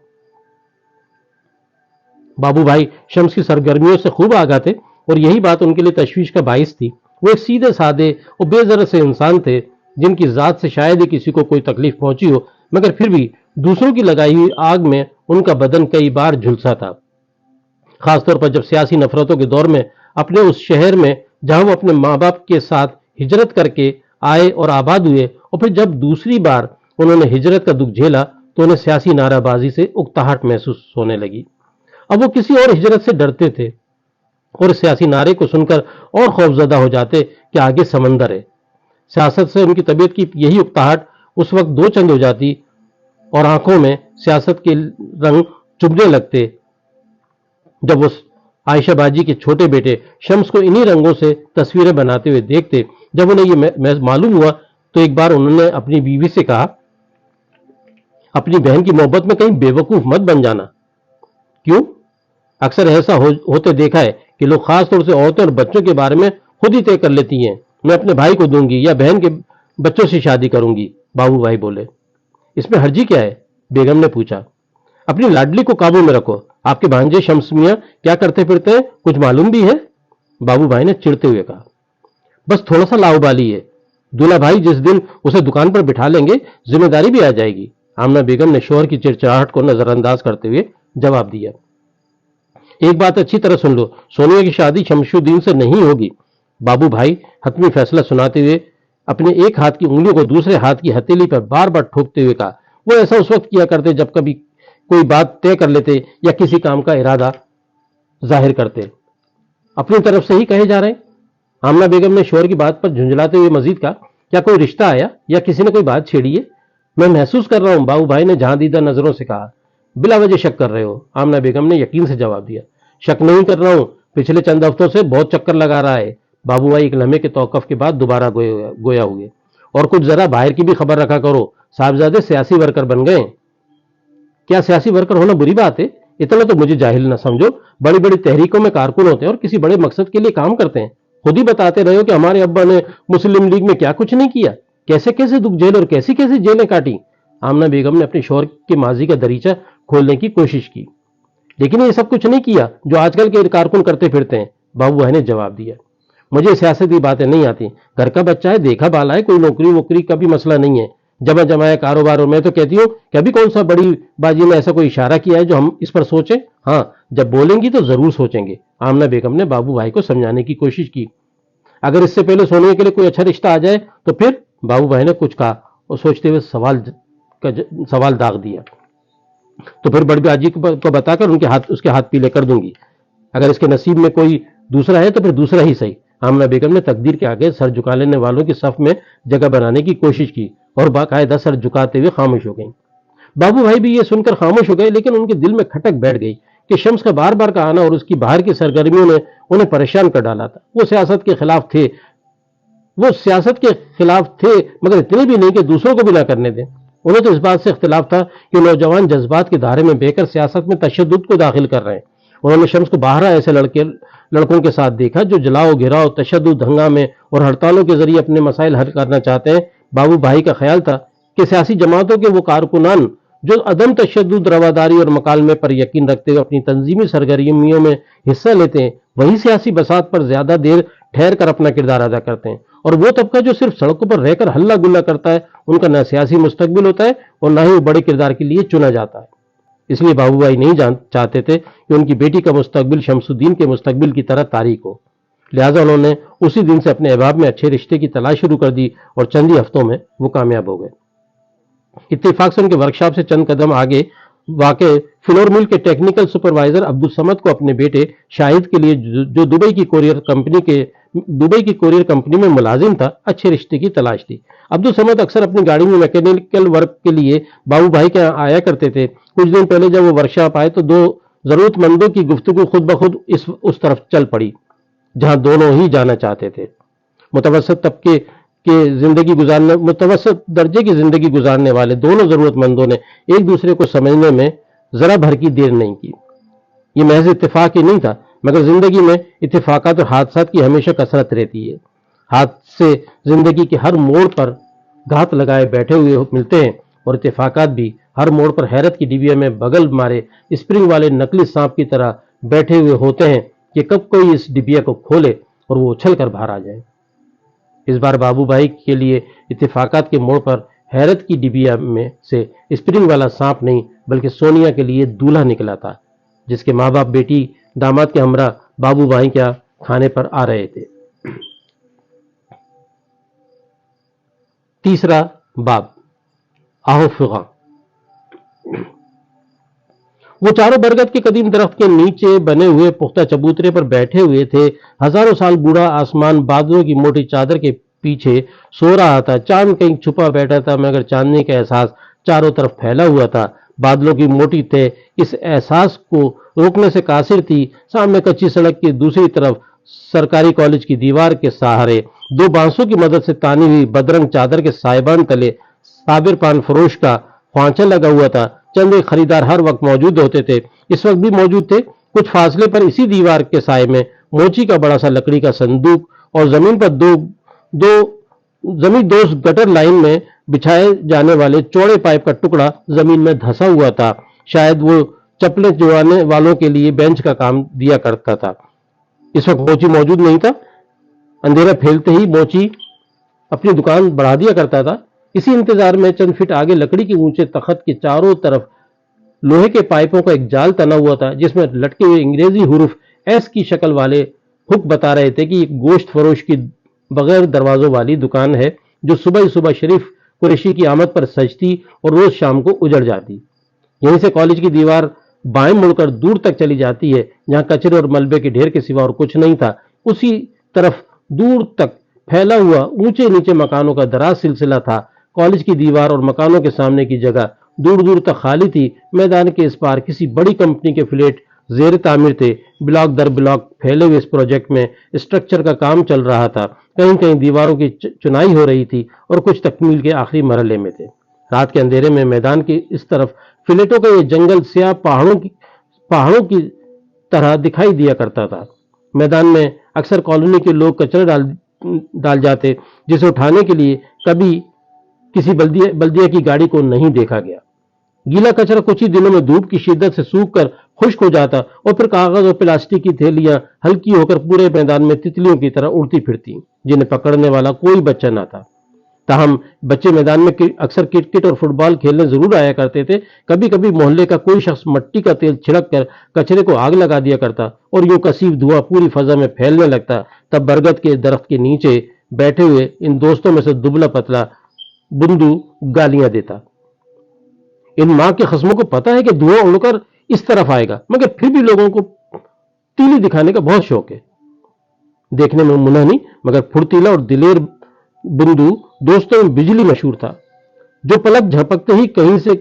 [SPEAKER 1] बाबू भाई शम्स की सरगर्मियों से खूब आगाह थे और यही बात उनके लिए तशवीश का बाइस थी। वो एक सीधे साधे और बेजर से इंसान थे, जिनकी जात से शायद ही किसी को कोई तकलीफ पहुंची हो, मगर फिर भी दूसरों की लगाई हुई आग में उनका बदन कई बार झुलसा था। खासतौर पर जब सियासी नफरतों के दौर में अपने उस शहर में जहां वो अपने माँ बाप के साथ हिजरत करके आए और आबाद हुए, और फिर जब दूसरी बार उन्होंने हिजरत का दुख झेला तो उन्हें सियासी नाराबाजी से उकताहट महसूस होने लगी। अब वो किसी और हिजरत से डरते थे और सियासी नारे को सुनकर और खौफजदा हो जाते कि आगे समंदर है। सियासत से उनकी तबीयत की यही उकताहट उस वक्त दो चंद हो जाती और आंखों में सियासत के रंग चुभने लगते जब वो आयशा बाजी के छोटे बेटे शम्स को इन्हीं रंगों से तस्वीरें बनाते हुए देखते। जब उन्हें ये मालूम हुआ तो एक बार उन्होंने अपनी बीवी से कहा, अपनी बहन की मोहब्बत में कहीं बेवकूफ मत बन जाना। क्यों? अक्सर ऐसा होते देखा है कि लोग खास तौर से औरतों और बच्चों के बारे में खुद ही तय कर लेती हैं, मैं अपने भाई को दूंगी या बहन के बच्चों से शादी करूंगी। बाबू भाई बोले, इसमें हर्जी क्या है? बेगम ने पूछा। अपनी लाडली को काबू में रखो। आपके भांजे शम्स मियां क्या करते फिरते हैं, कुछ मालूम भी है? बाबू भाई ने चिढ़ते हुए कहा। बस थोड़ा सा लाउबाली है। दूल्हा भाई जिस दिन उसे दुकान पर बिठा लेंगे, जिम्मेदारी भी आ जाएगी। आमना बेगम ने शोहर की चिड़चिड़ाहट को नजरअंदाज करते हुए जवाब दिया। एक बात अच्छी तरह सुन लो, सोनिया की शादी शमशुद्दीन से नहीं होगी। बाबू भाई हतमी फैसला सुनाते हुए अपने एक हाथ की उंगलियों को दूसरे हाथ की हथेली पर बार बार ठोकते हुए कहा। वो ऐसा उस वक्त किया करते जब कभी कोई बात तय कर लेते या किसी काम का इरादा जाहिर करते। अपनी तरफ से ही कहे जा रहे हैं। आमना बेगम ने शोहर की बात पर झुंझलाते हुए मजीद कहा, क्या कोई रिश्ता आया या किसी ने कोई बात छेड़ी है? मैं महसूस कर रहा हूं, बाबू भाई ने जहां दीदा नजरों से कहा। बिला वजह शक कर रहे हो? आमना बेगम ने यकीन से जवाब दिया। शक नहीं कर रहा हूं, पिछले चंद हफ्तों से बहुत चक्कर लगा रहा है। बाबू भाई एक लम्हे के तौकफ के बाद दोबारा गोया हुए। और कुछ जरा बाहर की भी खबर रखा करो, साहबजादे सियासी वर्कर बन गए। क्या सियासी वर्कर होना बुरी बात है? इतना तो मुझे जाहिल न समझो। बड़ी बड़ी तहरीकों में कारकुन होते हैं और किसी बड़े मकसद के लिए काम करते हैं। खुद ही बताते रहे हो कि हमारे अब्बा ने मुस्लिम लीग में क्या कुछ नहीं किया, कैसे कैसे दुख झेले और कैसी कैसी जेलें काटी। आमना बेगम ने अपने शौहर के माजी का दरीचा खोलने की कोशिश की। लेकिन ये सब कुछ नहीं किया जो आजकल के कारकुन करते फिरते हैं, बाबू भाई ने जवाब दिया। मुझे सियासती बातें नहीं आती। घर का बच्चा है, देखा बाला है, कोई नौकरी वोकरी का भी मसला नहीं है। जमा जमाया कारोबार। और मैं तो कहती हूँ कि अभी कौन सा बड़ी बाजी ने ऐसा कोई इशारा किया है जो हम इस पर सोचें? हाँ, जब बोलेंगी तो जरूर सोचेंगे। आमना बेगम ने बाबू भाई को समझाने की कोशिश की। अगर इससे पहले सोने के लिए कोई अच्छा रिश्ता आ जाए तो फिर? बाबू भाई ने कुछ कहा और सोचते हुए सवाल दाग दिया। तो फिर बड़ी बाजी को बताकर उसके हाथ पीले कर दूंगी। अगर इसके नसीब में कोई दूसरा है तो फिर दूसरा ही सही। आमना बेगम ने तकदीर के आगे सर झुका लेने वालों की सफ में जगह बनाने की कोशिश की और बाकायदा सर झुकाते हुए खामोश हो गई। बाबू भाई भी ये सुनकर खामोश हो गए, लेकिन उनके दिल में खटक बैठ गई कि शम्स का बार बार का आना और उसकी बाहर की सरगर्मियों ने उन्हें परेशान कर डाला था। वो सियासत के खिलाफ थे, मगर इतने भी नहीं कि दूसरों को भी ना करने दें। उन्हें तो इस बात से इख्तिलाफ था कि नौजवान जज्बात के धारे में बहकर सियासत में तशद्दुद को दाखिल कर रहे हैं उन्होंने शम्स को 12 ऐसे लड़कों के साथ देखा जो जलाओ, घिराओ, तशद्दुद, हंगामे और हड़तालों के जरिए अपने मसाइल हल करना चाहते हैं। बाबू भाई का ख्याल था कि सियासी जमातों के वो कारकुनान जो अदम तशद्दुद, रवादारी और मकालमे पर यकीन रखते हुए अपनी तंजीमी सरगर्मियों में हिस्सा लेते हैं, वही सियासी बसात पर ज्यादा देर ठहर कर अपना किरदार अदा करते हैं। और वो तबका जो सिर्फ सड़कों पर रहकर हल्ला गुल्ला करता है, उनका न सियासी मुस्तकबिल होता है और न ही वो बड़े किरदार के लिए चुना जाता है। इसलिए बाबू भाई नहीं चाहते थे कि उनकी बेटी का मुस्तकबिल शमसुद्दीन के मुस्तकबिल की तरह तारीक हो। लिहाजा उन्होंने उसी दिन से अपने अहबाब में अच्छे रिश्ते की तलाश शुरू कर दी और चंद ही हफ्तों में वो कामयाब हो गए। इत्तेफाक से उनके वर्कशॉप से चंद कदम आगे वाक़े फ्लोर मिल के टेक्निकल सुपरवाइजर अब्दुल समद को अपने बेटे शाहिद के लिए, जो दुबई की कोरियर कंपनी में मुलाजिम था, अच्छे रिश्ते की तलाश थी। अब्दुल समद अक्सर अपनी गाड़ी में मैकेनिकल वर्क के लिए बाबू भाई के यहाँ आया करते थे। कुछ दिन पहले जब वो वर्कशॉप आए तो दो जरूरतमंदों की गुफ्तगू खुद ब खुद उस तरफ चल पड़ी जहां दोनों ही जाना चाहते थे। मुतवसत दर्जे की जिंदगी गुजारने वाले दोनों जरूरतमंदों ने एक दूसरे को समझने में जरा भर की देर नहीं की। ये महज इत्तेफाक ही नहीं था, मगर जिंदगी में इत्तेफाकात और हादसात की हमेशा कसरत रहती है। हादसे जिंदगी के हर मोड़ पर घात लगाए बैठे हुए मिलते हैं और इत्तेफाकात भी हर मोड़ पर हैरत की डिबिया में बगल मारे स्प्रिंग वाले नकली सांप की तरह बैठे हुए होते हैं कि कब कोई इस डिबिया को खोले और वो उछल कर बाहर आ जाए। इस बार बाबू भाई के लिए इत्तेफाकात के मोड़ पर हैरत की डिबिया में से स्प्रिंग वाला सांप नहीं, बल्कि सोनिया के लिए दूल्हा निकला था, जिसके माँ बाप बेटी दामाद के हमरा बाबू भाई क्या खाने पर आ रहे थे। तीसरा बाब, आहो फिगा। वो चारों बरगद के कदीम दरख्त के नीचे बने हुए पुख्ता चबूतरे पर बैठे हुए थे। हजारों साल बूढ़ा आसमान बादलों की मोटी चादर के पीछे सो रहा था। चांद कहीं छुपा बैठा था, मगर चांदनी का एहसास चारों तरफ फैला हुआ था। बादलों की मोटी तय इस एहसास को रोकने से कासिर थी। सामने कच्ची सड़क की दूसरी तरफ सरकारी कॉलेज की दीवार के सहारे दो बांसों की मदद से तानी हुई बदरंग चादर के साइबान तले साबिर पान फरोश का ख्वांचा लगा हुआ था। चंद खरीदार हर वक्त मौजूद होते थे, इस वक्त भी मौजूद थे। कुछ फासले पर इसी दीवार के साए में मोची का बड़ा सा लकड़ी का संदूक और जमीन पर जमीन दोस्त गटर लाइन में बिछाए जाने वाले चौड़े पाइप का टुकड़ा जमीन में धंसा हुआ था। शायद वो चप्पलें जुड़ाने वालों के लिए बेंच का काम दिया करता था। इस वक्त मोची मौजूद नहीं था। अंधेरा फैलते ही मोची अपनी दुकान बढ़ा दिया करता था। इसी इंतजार में चंद फीट आगे लकड़ी के ऊंचे तख्त के चारों तरफ लोहे के पाइपों का एक जाल तना हुआ था, जिसमें लटके हुए अंग्रेजी हुरूफ एस की शक्ल वाले हुक बता रहे थे कि एक गोश्त फरोश की बगैर दरवाजों वाली दुकान है, जो सुबह ही सुबह शरीफ कुरैशी की आमद पर सजती और रोज शाम को उजड़ जाती। यहीं से कॉलेज की दीवार बाएं मुड़कर दूर तक चली जाती है, जहां कचरे और मलबे के ढेर के सिवा और कुछ नहीं था। उसी तरफ दूर तक फैला हुआ ऊंचे नीचे मकानों का दराज सिलसिला था। कॉलेज की दीवार और मकानों के सामने की जगह दूर दूर तक खाली थी। मैदान के इस पार किसी बड़ी कंपनी के फ्लैट जेर तामीर थे। ब्लॉक दर ब्लॉक फैले हुए इस प्रोजेक्ट में स्ट्रक्चर का काम चल रहा था। कहीं कहीं दीवारों की चुनाई हो रही थी और कुछ तकमील के आखिरी मरहले में थे। रात के अंधेरे में मैदान की इस तरफ फ्लैटों का ये जंगल स्याह पहाड़ों की तरह दिखाई दिया करता था। मैदान में अक्सर कॉलोनी के लोग कचरा डाल जाते, जिसे उठाने के लिए कभी किसी बल्दिया की गाड़ी को नहीं देखा गया। गीला कचरा कुछ ही दिनों में धूप की शिद्दत से सूख कर खुश्क हो जाता और फिर कागज और प्लास्टिक की थैलियां हल्की होकर पूरे मैदान में तितलियों की तरह उड़ती फिरती, जिन्हें पकड़ने वाला कोई बच्चा न था। ताहम बच्चे मैदान में अक्सर क्रिकेट और फुटबॉल खेलने जरूर आया करते थे। कभी कभी मोहल्ले का कोई शख्स मट्टी का तेल छिड़क कर कचरे को आग लगा दिया करता और यूं कसीफ धुआं पूरी फजा में फैलने लगता। तब बरगद के दरख्त के नीचे बैठे हुए इन दोस्तों में से दुबला पतला बुंदू गालियां देता। इन मां के खस्मों को पता है कि धुआं उड़कर इस तरफ आएगा, मगर फिर भी लोगों को तीली दिखाने का बहुत शौक है। देखने में मुन्ना नहीं, मगर फुर्तीला और दिलेर बुंदू दोस्तों में बिजली मशहूर था, जो पलक झपकते ही कहीं से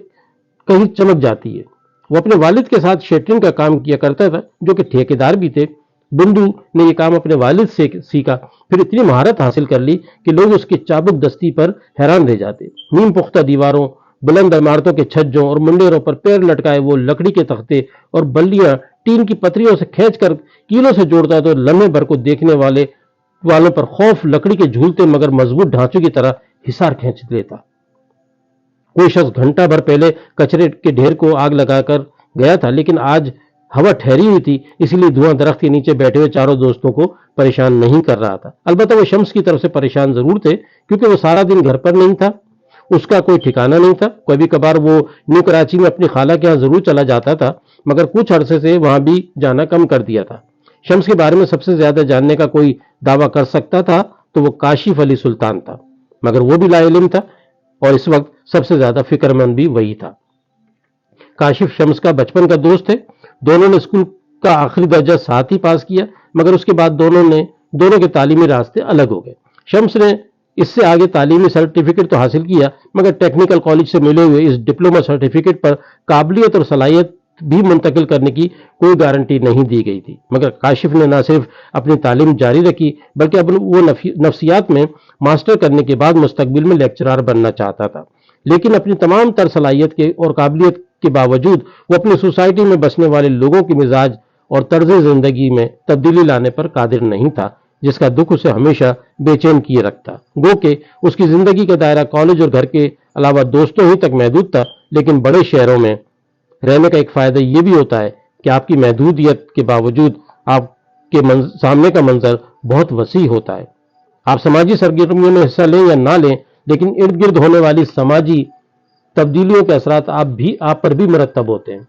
[SPEAKER 1] कहीं चमक जाती है। वो अपने वालिद के साथ शेटरिंग का काम किया करता था, जो कि ठेकेदार भी थे। बुंदू ने यह काम अपने वालिद से सीखा, फिर इतनी महारत हासिल कर ली कि लोग उसकी चाबुक दस्ती पर हैरान रह जाते। नीम पुख्ता दीवारों, بلند عمارتوں کے چھجوں اور منڈیروں پر پیر لٹکائے وہ لکڑی کے تختے اور بلیاں ٹین کی پتریوں سے کھینچ کر کیلوں سے جوڑتا تو لمحے بھر کو دیکھنے والوں پر خوف لکڑی کے جھولتے مگر مضبوط ڈھانچوں کی طرح حصار کھینچ لیتا۔ کوئی شخص گھنٹہ بھر پہلے کچرے کے ڈھیر کو آگ لگا کر گیا تھا، لیکن آج ہوا ٹھہری ہوئی تھی، اسی لیے دھواں درخت کے نیچے بیٹھے ہوئے چاروں دوستوں کو پریشان نہیں کر رہا تھا۔ البتہ وہ شمس کی طرف سے پریشان ضرور تھے، کیونکہ وہ سارا دن گھر پر نہیں تھا، اس کا کوئی ٹھکانہ نہیں تھا۔ کبھی کبھار وہ نیو کراچی میں اپنی خالہ کے ہاں ضرور چلا جاتا تھا، مگر کچھ عرصے سے وہاں بھی جانا کم کر دیا تھا۔ شمس کے بارے میں سب سے زیادہ جاننے کا کوئی دعویٰ کر سکتا تھا تو وہ کاشف علی سلطان تھا، مگر وہ بھی لا علم تھا، اور اس وقت سب سے زیادہ فکر مند بھی وہی تھا۔ کاشف شمس کا بچپن کا دوست تھے، دونوں نے اسکول کا آخری درجہ ساتھ ہی پاس کیا، مگر اس کے بعد دونوں کے تعلیمی راستے الگ ہو گئے۔ شمس نے اس سے آگے تعلیمی سرٹیفکیٹ تو حاصل کیا، مگر ٹیکنیکل کالج سے ملے ہوئے اس ڈپلومہ سرٹیفکیٹ پر قابلیت اور صلاحیت بھی منتقل کرنے کی کوئی گارنٹی نہیں دی گئی تھی۔ مگر کاشف نے نہ صرف اپنی تعلیم جاری رکھی، بلکہ اب وہ نفسیات میں ماسٹر کرنے کے بعد مستقبل میں لیکچرار بننا چاہتا تھا، لیکن اپنی تمام تر صلاحیت کے اور قابلیت کے باوجود وہ اپنی سوسائٹی میں بسنے والے لوگوں کی مزاج اور طرز زندگی میں تبدیلی لانے پر قادر نہیں تھا، جس کا دکھ اسے ہمیشہ بے چین کیے رکھتا۔ گو کہ اس کی زندگی کا دائرہ کالج اور گھر کے علاوہ دوستوں ہی تک محدود تھا، لیکن بڑے شہروں میں رہنے کا ایک فائدہ یہ بھی ہوتا ہے کہ آپ کی محدودیت کے باوجود آپ کے سامنے کا منظر بہت وسیع ہوتا ہے۔ آپ سماجی سرگرمیوں میں حصہ لیں یا نہ لیں، لیکن ارد گرد ہونے والی سماجی تبدیلیوں کے اثرات آپ پر بھی مرتب ہوتے ہیں۔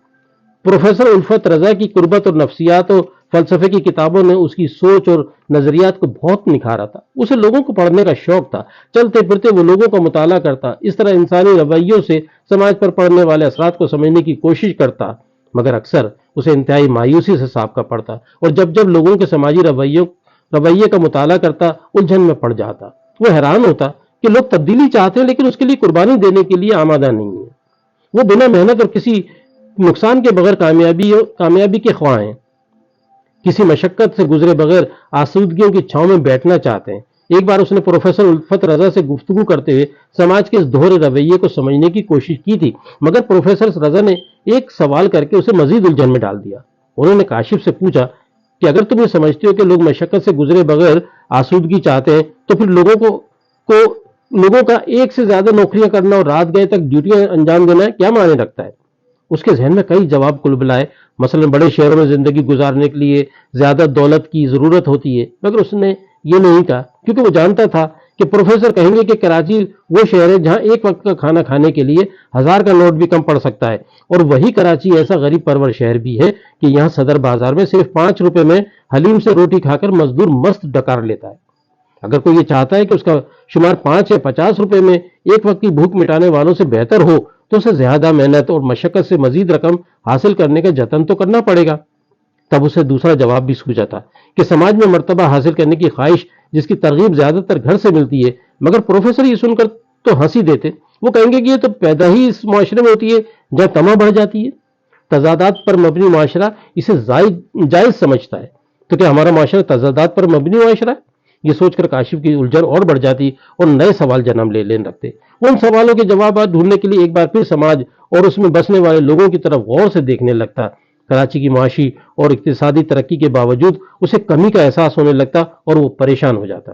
[SPEAKER 1] پروفیسر الفت رضا کی قربت اور نفسیات و فلسفے کی کتابوں نے اس کی سوچ اور نظریات کو بہت نکھارا تھا۔ اسے لوگوں کو پڑھنے کا شوق تھا، چلتے پھرتے وہ لوگوں کا مطالعہ کرتا، اس طرح انسانی رویوں سے سماج پر پڑنے والے اثرات کو سمجھنے کی کوشش کرتا، مگر اکثر اسے انتہائی مایوسی سے سابقہ پڑتا، اور جب لوگوں کے سماجی رویے کا مطالعہ کرتا الجھن میں پڑ جاتا۔ وہ حیران ہوتا کہ لوگ تبدیلی چاہتے ہیں، لیکن اس کے لیے قربانی دینے کے لیے آمادہ نہیں ہے۔ وہ بنا محنت اور کسی نقصان کے بغیر کامیابی کے خواہاں ہیں، کسی مشقت سے گزرے بغیر آسودگیوں کی چھاؤں میں بیٹھنا چاہتے ہیں۔ ایک بار اس نے پروفیسر الفت رضا سے گفتگو کرتے ہوئے سماج کے اس دوہرے رویے کو سمجھنے کی کوشش کی تھی، مگر پروفیسر رضا نے ایک سوال کر کے اسے مزید الجھن میں ڈال دیا۔ انہوں نے کاشف سے پوچھا کہ اگر تم یہ سمجھتے ہو کہ لوگ مشقت سے گزرے بغیر آسودگی چاہتے ہیں، تو پھر لوگوں کا ایک سے زیادہ نوکریاں کرنا اور رات گئے تک ڈیوٹیاں انجام دینا کیا معنی رکھتا ہے؟ اس کے ذہن میں کئی جواب کلبلائے، مثلا بڑے شہروں میں زندگی گزارنے کے لیے زیادہ دولت کی ضرورت ہوتی ہے، مگر اس نے یہ نہیں کہا، کیونکہ وہ جانتا تھا کہ پروفیسر کہیں گے کہ کراچی وہ شہر ہے جہاں ایک وقت کا کھانا کھانے کے لیے 1000 کا نوٹ بھی کم پڑ سکتا ہے، اور وہی کراچی ایسا غریب پرور شہر بھی ہے کہ یہاں صدر بازار میں صرف 5 روپے میں حلیم سے روٹی کھا کر مزدور مست ڈکار لیتا ہے۔ اگر کوئی یہ چاہتا ہے کہ اس کا شمار 5 یا 50 روپے میں ایک وقت کی بھوک مٹانے والوں سے بہتر ہو، تو اسے زیادہ محنت اور مشقت سے مزید رقم حاصل کرنے کا جتن تو کرنا پڑے گا۔ تب اسے دوسرا جواب بھی سوچا تھا کہ سماج میں مرتبہ حاصل کرنے کی خواہش، جس کی ترغیب زیادہ تر گھر سے ملتی ہے، مگر پروفیسر یہ سن کر تو ہنسی دیتے، وہ کہیں گے کہ یہ تو پیدا ہی اس معاشرے میں ہوتی ہے جہاں طمع بڑھ جاتی ہے۔ تضادات پر مبنی معاشرہ اسے جائز سمجھتا ہے، تو کیا ہمارا معاشرہ تضادات پر مبنی معاشرہ ہے؟ یہ سوچ کر کاشف کی الجھن اور بڑھ جاتی اور نئے سوال جنم لے رکھتے۔ وہ ان سوالوں کے جوابات ڈھونڈنے کے لیے ایک بار پھر سماج اور اس میں بسنے والے لوگوں کی طرف غور سے دیکھنے لگتا۔ کراچی کی معاشی اور اقتصادی ترقی کے باوجود اسے کمی کا احساس ہونے لگتا اور وہ پریشان ہو جاتا۔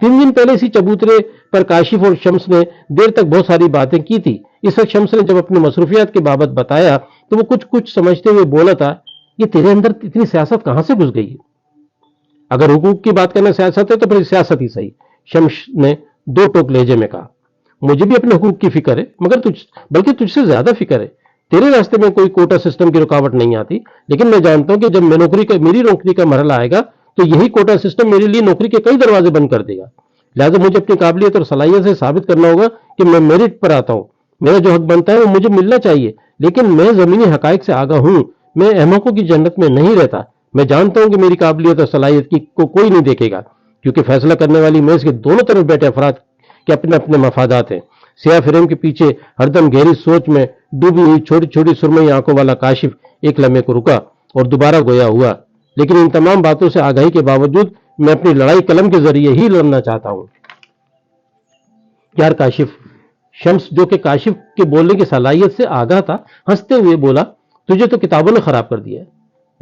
[SPEAKER 1] 3 دن پہلے اسی چبوترے پر کاشف اور شمس نے دیر تک بہت ساری باتیں کی تھی۔ اس وقت شمس نے جب اپنی مصروفیات کے بابت بتایا تو وہ کچھ سمجھتے ہوئے بولا تھا، یہ تیرے اندر اتنی سیاست کہاں سے گھس گئی ہے؟ اگر حقوق کی بات کرنا سیاست ہے تو پھر سیاست ہی صحیح، شمس نے 2 ٹوک لہجے میں کہا۔ مجھے بھی اپنے حقوق کی فکر ہے، مگر بلکہ تجھ سے زیادہ فکر ہے۔ تیرے راستے میں کوئی کوٹا سسٹم کی رکاوٹ نہیں آتی، لیکن میں جانتا ہوں کہ جب میری نوکری کا مرحلہ آئے گا تو یہی کوٹا سسٹم میرے لیے نوکری کے کئی دروازے بند کر دے گا۔ لہٰذا مجھے اپنی قابلیت اور صلاحیت سے ثابت کرنا ہوگا کہ میں میرٹ پر آتا ہوں، میرا جو حق بنتا ہے وہ مجھے ملنا چاہیے، لیکن میں زمینی حقائق سے آگاہ ہوں، میں احمقوں کی جنت میں نہیں رہتا۔ میں جانتا ہوں کہ میری قابلیت اور صلاحیت کو کوئی نہیں دیکھے گا، کیونکہ فیصلہ کرنے والی میز کے دونوں طرف بیٹھے افراد کے اپنے اپنے مفادات ہیں۔ سیاہ فریم کے پیچھے ہردم گہری سوچ میں ڈوبی ہوئی چھوٹی چھوٹی سرمئی آنکھوں والا کاشف ایک لمحے کو رکا اور دوبارہ گویا ہوا، لیکن ان تمام باتوں سے آگاہی کے باوجود میں اپنی لڑائی قلم کے ذریعے ہی لڑنا چاہتا ہوں۔ یار کاشف، शम्स जो कि काशिफ के बोलने की सलाहियत से आगाह था, हंसते हुए बोला, तुझे तो किताबों ने खराब कर दिया है।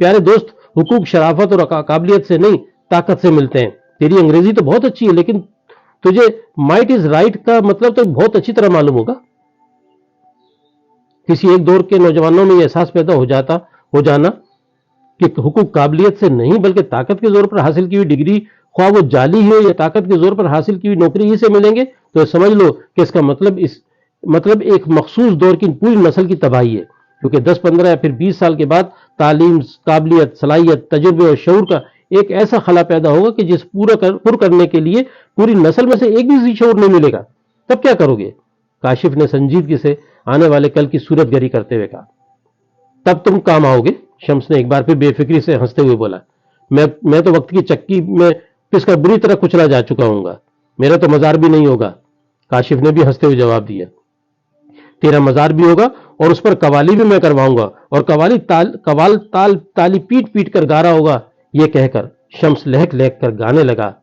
[SPEAKER 1] प्यारे दोस्त, हुकूक शराफत और काबिलियत से नहीं, ताकत से मिलते हैं। तेरी अंग्रेजी तो बहुत अच्छी है, लेकिन तुझे माइट इज राइट का मतलब तो बहुत अच्छी तरह मालूम होगा। किसी एक दौर के नौजवानों में यह एहसास पैदा हो जाना कि हुकूक काबिलियत से नहीं बल्कि ताकत के जोर पर हासिल की हुई डिग्री, ख्वाह वो जाली हो या ताकत के जोर पर हासिल की हुई नौकरी ही से मिलेंगे, तो समझ लो कि इसका मतलब एक मखसूस दौर की पूरी नस्ल की तबाही है। क्योंकि 10, 15 या फिर 20 साल के बाद तालीम, काबिलियत, सलाहियत, तजुर्बे और शऊर का एक ऐसा खला पैदा होगा कि जिस पुर करने के लिए पूरी नस्ल में से एक भी शऊर नहीं मिलेगा। तब क्या करोगे? काशिफ ने संजीदगी से आने वाले कल की सूरत गरी करते हुए कहा। तब तुम काम आओगे, शम्स ने एक बार फिर बेफिक्री से हंसते हुए बोला। मैं तो वक्त की चक्की में पिसकर बुरी तरह कुचला जा चुका हूंगा, मेरा तो मजार भी नहीं होगा। काशिफ ने भी हंसते हुए जवाब दिया, तेरा मजार भी होगा और उस पर कवाली भी मैं करवाऊंगा, और ताली पीट पीट कर गा रहा होगा। यह कहकर शम्स लहक लहक कर गाने लगा।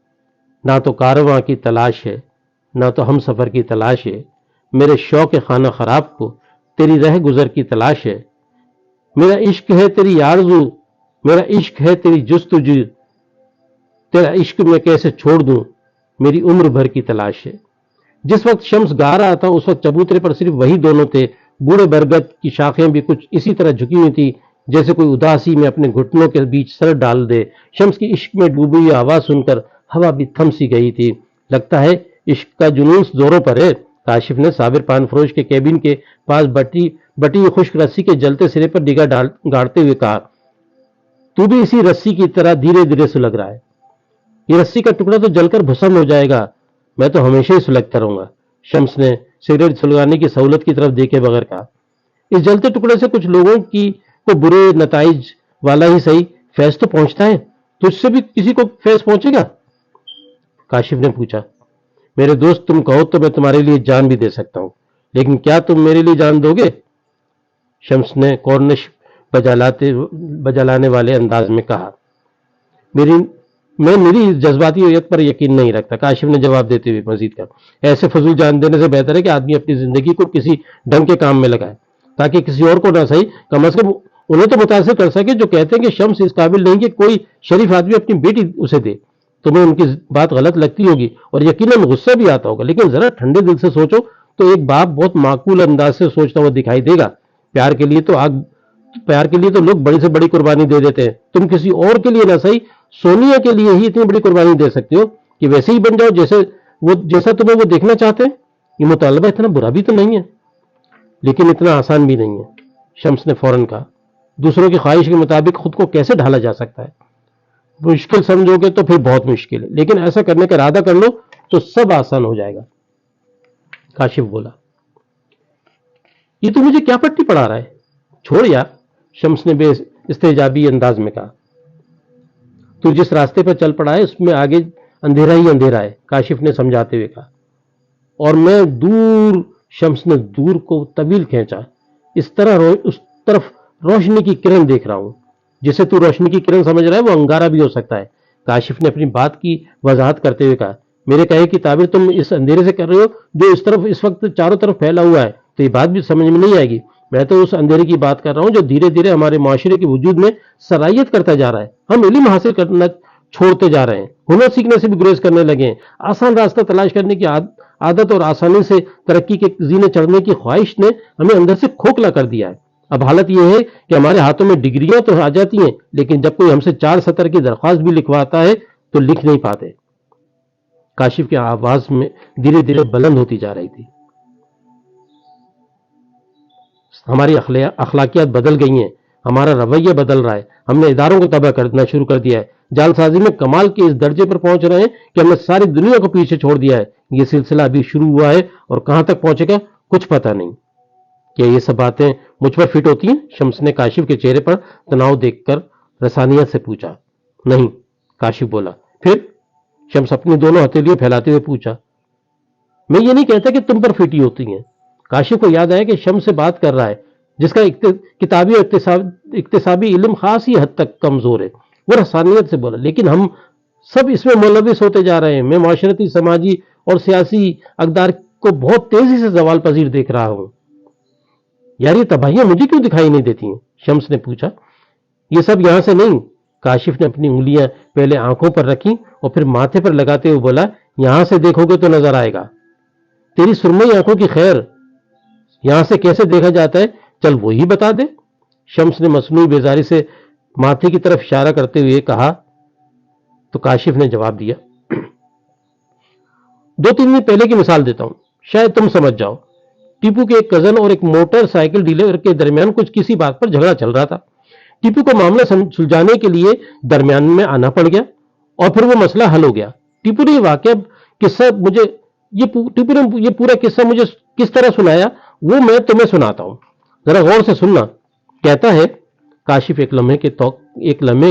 [SPEAKER 1] ना तो कारवां की तलाश है, ना तो हम सफर की तलाश है, मेरे शौक खाना खराब को तेरी रह गुजर की तलाश है। मेरा इश्क है तेरी आरज़ू, मेरा इश्क है तेरी जुस्तजू, तेरा इश्क मैं कैसे छोड़ दूं, मेरी उम्र भर की तलाश है। जिस वक्त शम्स गा रहा था उस वक्त चबूतरे पर सिर्फ वही दोनों थे। बूढ़े बरगद की शाखें भी कुछ इसी तरह झुकी हुई थी जैसे कोई उदासी में अपने घुटनों के बीच सर डाल दे। शम्स की इश्क में डूबी हुई आवाज सुनकर हवा भी थम सी गई थी। लगता है इश्क का जुनून जोरों पर है, काशिफ ने साबिर पान फरोश के केबिन के पास बटी हुई खुश्क रस्सी के जलते सिरे पर निगाह गाड़ते हुए कहा, तू भी इसी रस्सी की तरह धीरे धीरे सुलग रहा है। ये रस्सी का टुकड़ा तो जलकर भस्म हो जाएगा, मैं तो हमेशा ही सुलगता रहूंगा। शम्स ने सिगरेट सुलगाने की सहूलत की तरफ देखे बगैर कहा, इस जलते टुकड़े से कुछ लोगों की को बुरे नताइज वाला ही सही फैज तो पहुंचता है, तुझसे भी किसी को फैज पहुंचेगा? काशिफ ने पूछा। मेरे दोस्त, तुम कहो तो मैं तुम्हारे लिए जान भी दे सकता हूं, लेकिन क्या तुम मेरे लिए जान दोगे? शम्स ने कॉर्निश बजालाने वाले अंदाज में कहा। मैं मेरी जज्बातियत पर यकीन नहीं रखता, काशिफ ने जवाब देते हुए मजीद कहा। ऐसे फजूल जान देने से बेहतर है कि आदमी अपनी जिंदगी को किसी ढंग के काम में लगाए, ताकि किसी और को ना सही कम अज कम उन्हें तो मुतासिर कर सके जो कहते हैं कि शम्स इस काबिल नहीं कि कोई शरीफ आदमी अपनी बेटी उसे दे। तुम्हें उनकी बात गलत लगती होगी और यकीनन गुस्सा भी आता होगा, लेकिन जरा ठंडे दिल से सोचो तो एक बाप बहुत माकूल अंदाज से सोचता हुआ दिखाई देगा। प्यार के लिए तो लोग बड़ी से बड़ी कुर्बानी दे देते हैं। तुम किसी और के लिए ना सही सोनिया के लिए ही इतनी बड़ी कुर्बानी दे सकते हो कि वैसे ही बन जाओ जैसा तुम्हें वो देखना चाहते हैं। ये मुतालबा इतना बुरा भी तो नहीं है, लेकिन इतना आसान भी नहीं है, शम्स ने फौरन कहा। दूसरों की ख्वाहिश के मुताबिक खुद को कैसे ढाला जा सकता है? मुश्किल समझोगे तो फिर बहुत मुश्किल है, लेकिन ऐसा करने का इरादा कर लो तो सब आसान हो जाएगा। काशिफ बोला, ये तो मुझे क्या पट्टी पढ़ा रहा है? छोड़ यार, शम्स ने बेइस्तेजाबी अंदाज में कहा। तू जिस रास्ते पर चल पड़ा है उसमें आगे अंधेरा ही अंधेरा है, काशिफ ने समझाते हुए कहा। और मैं दूर, शम्स ने दूर को तवील खींचा, उस तरफ रोशनी की किरण देख रहा हूं। जिसे तू रोशनी की किरण समझ रहा है वो अंगारा भी हो सकता है, काशिफ ने अपनी बात की वजाहत करते हुए कहा। मेरे कहे की ताबीर तुम इस अंधेरे से कर रहे हो जो इस वक्त चारों तरफ फैला हुआ है, तो ये बात भी समझ में नहीं आएगी। मैं तो उस अंधेरे की बात कर रहा हूं जो धीरे धीरे हमारे माशरे के वजूद में सराहियत करता जा रहा है। हम इल्म हासिल करना छोड़ते जा रहे हैं, हुनर सीखने से भी गुरेज करने लगे हैं। आसान रास्ता तलाश करने की आदत और आसानी से तरक्की के जीने चढ़ने की ख्वाहिश ने हमें अंदर से खोखला कर दिया है। अब हालत यह है कि हमारे हाथों में डिग्रियां तो आ जाती हैं, लेकिन जब कोई हमसे 4 सतर की दरख्वास्त भी लिखवाता है तो लिख नहीं पाते। काशिफ की आवाज में धीरे धीरे बुलंद होती जा रही थी। हमारी अखलाकियात बदल गई हैं, हमारा रवैया बदल रहा है, हमने इदारों को तबाह करना शुरू कर दिया है, जालसाजी में कमाल के इस दर्जे पर पहुंच रहे हैं कि हमने सारी दुनिया को पीछे छोड़ दिया है। ये सिलसिला अभी शुरू हुआ है और कहां तक पहुंचेगा कुछ पता नहीं। क्या ये सब बातें मुझ पर फिट होती हैं? शम्स ने काशिफ के चेहरे पर तनाव देखकर रसानियत से पूछा। नहीं, काशिफ बोला। फिर? शम्स अपनी दोनों हथेलियां फैलाते हुए पूछा। मैं ये नहीं कहता कि तुम पर फिटी होती हैं। काशिफ को याद आया कि शम्स से बात कर रहा है जिसका किताबी और इक्तिसाबी इल्म खास ही हद तक कमजोर है। वो रसानियत से बोला, लेकिन हम सब इसमें मुलविस होते जा रहे हैं। मैं माशरती, समाजी और सियासी अकदार को बहुत तेजी से जवाल पजीर देख रहा हूं। यार ये तबाहियां मुझे क्यों दिखाई नहीं देती हैं? शम्स ने पूछा। ये सब यहां से नहीं। काशिफ ने अपनी उंगलियां पहले आंखों पर रखी और फिर माथे पर लगाते हुए बोला, यहां से देखोगे तो नजर आएगा। तेरी सुरमई आंखों की खैर, यहां से कैसे देखा जाता है, चल वो ही बता दे। शम्स ने मसनूई बेजारी से माथे की तरफ इशारा करते हुए कहा। तो काशिफ ने जवाब दिया, 2-3 दिन पहले की मिसाल देता हूं, शायद तुम समझ जाओ। टीपू के एक कजन और एक मोटरसाइकिल डीलर के दरमियान कुछ किसी बात पर झगड़ा चल रहा था। टीपू को मामला सुलझाने के लिए दरमियान में आना पड़ गया और फिर वो मसला हल हो गया। टीपू ने ये पूरा किस्सा मुझे किस तरह सुनाया वो मैं तुम्हें सुनाता हूं, जरा गौर से सुनना। कहता है, काशिफ एक लम्हे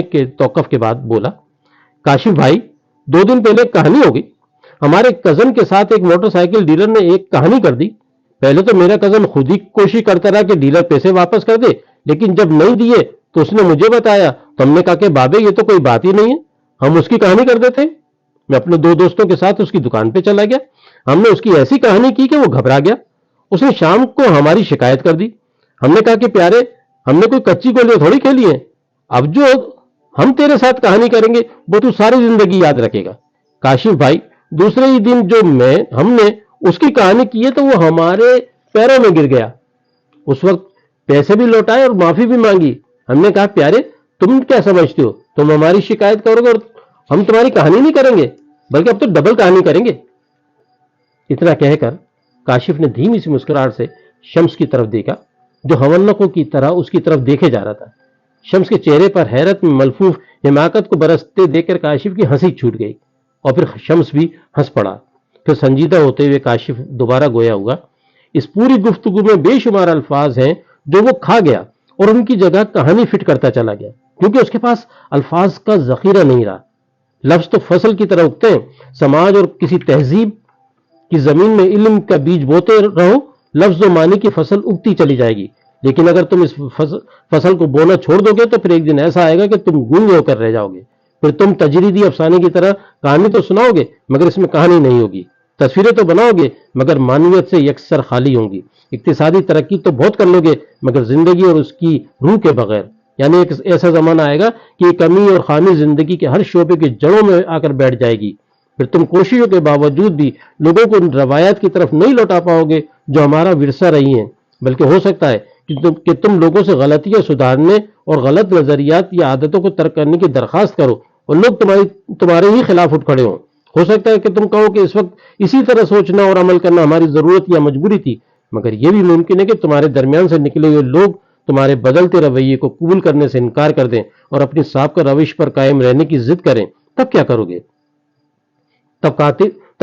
[SPEAKER 1] के तौकफ के बाद बोला, काशिफ भाई, 2 दिन पहले एक कहानी हो गई। हमारे कजन के साथ एक मोटरसाइकिल डीलर ने एक कहानी कर दी। पहले तो मेरा कजन खुद ही कोशिश करता रहा कि डीलर पैसे वापस कर दे, लेकिन जब नहीं दिए तो उसने मुझे बताया। तो हमने कहा कि बाबे ये तो कोई बात ही नहीं है, हम उसकी कहानी कर देते। मैं अपने 2 दोस्तों के साथ उसकी दुकान पे चला गया। हमने उसकी ऐसी कहानी की कि वो घबरा गया। उसने शाम को हमारी शिकायत कर दी। हमने कहा कि प्यारे, हमने कोई कच्ची गोलियां थोड़ी खेली है। अब जो हम तेरे साथ कहानी करेंगे वो तू सारी जिंदगी याद रखेगा। काशिफ भाई, दूसरे ही दिन जो हमने उसकी कहानी की है तो वो हमारे पैरों में गिर गया। उस वक्त पैसे भी लौटाए और माफी भी मांगी। हमने कहा, प्यारे तुम क्या समझते हो, तुम हमारी शिकायत करोगे और हम तुम्हारी कहानी नहीं करेंगे, बल्कि अब तो डबल कहानी करेंगे। इतना कहकर काशिफ ने धीमी सी मुस्कुराहट से शम्स की तरफ देखा, जो हवल्लकों की तरह उसकी तरफ देखे जा रहा था। शम्स के चेहरे पर हैरत में मलफूफ हिमाकत को बरसते देखकर काशिफ की हंसी छूट गई और फिर शम्स भी हंस पड़ा। फिर संजीदा होते हुए काशिफ दोबारा गोया हुआ, इस पूरी गुफ्तगू में बेशुमार अल्फाज हैं जो वो खा गया और उनकी जगह कहानी फिट करता चला गया, क्योंकि उसके पास अल्फाज का जखीरा नहीं रहा। लफ्ज तो फसल की तरह उगते हैं। समाज और किसी तहजीब की जमीन में इल्म का बीज बोते रहो, लफ्ज और मानी की फसल उगती चली जाएगी। लेकिन अगर तुम इस फसल को बोना छोड़ दोगे तो फिर एक दिन ऐसा आएगा कि तुम गूंगे होकर रह जाओगे। फिर तुम तजरीदी अफसाने की तरह कहानी तो सुनाओगे मगर इसमें कहानी नहीं होगी। तस्वीरें तो बनाओगे मगर मानवियत से यकसर खाली होंगी। इक्तिसादी तरक्की तो बहुत कर लोगे मगर जिंदगी और उसकी रूह के बगैर। यानी एक ऐसा जमाना आएगा कि कमी और खामी जिंदगी के हर शोबे की जड़ों में आकर बैठ जाएगी। फिर तुम कोशिशों के बावजूद भी लोगों को रवायात की तरफ नहीं लौटा पाओगे जो हमारा विरसा रही हैं। बल्कि हो सकता है कि तुम लोगों से गलतियां सुधारने और गलत नजरियात या आदतों को तर्क करने की दरखास्त करो और लोग तुम्हारे ही खिलाफ उठ खड़े हों। हो सकता है कि तुम कहो कि इस वक्त इसी तरह सोचना और अमल करना हमारी जरूरत या मजबूरी थी, मगर यह भी मुमकिन है कि तुम्हारे दरमियान से निकले हुए लोग तुम्हारे बदलते रवैये को कबूल करने से इनकार कर दें और अपनी साबका रविश पर कायम रहने की जिद करें। तब क्या करोगे? तब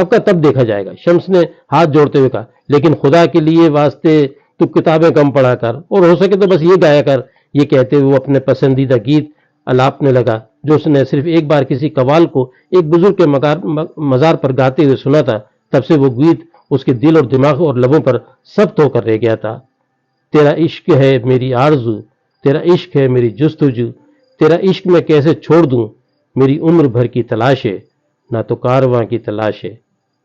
[SPEAKER 1] का तब देखा जाएगा। शम्स ने हाथ जोड़ते हुए कहा, लेकिन खुदा के लिए वास्ते तू किताबें कम पढ़ा कर और हो सके तो बस ये गाया कर। ये कहते हुए वो अपने पसंदीदा गीत अलापने लगा जो उसने सिर्फ एक बार किसी कवाल को एक बुजुर्ग के मजार पर गाते हुए सुना था। तब से वो गीत उसके दिल और दिमाग और लबों पर सख्त होकर रह गया था। तेरा इश्क है मेरी आरज़ू, तेरा इश्क है मेरी जुस्तजू, तेरा इश्क मैं कैसे छोड़ दूं, मेरी उम्र भर की तलाश है, ना तो कारवां की तलाश है,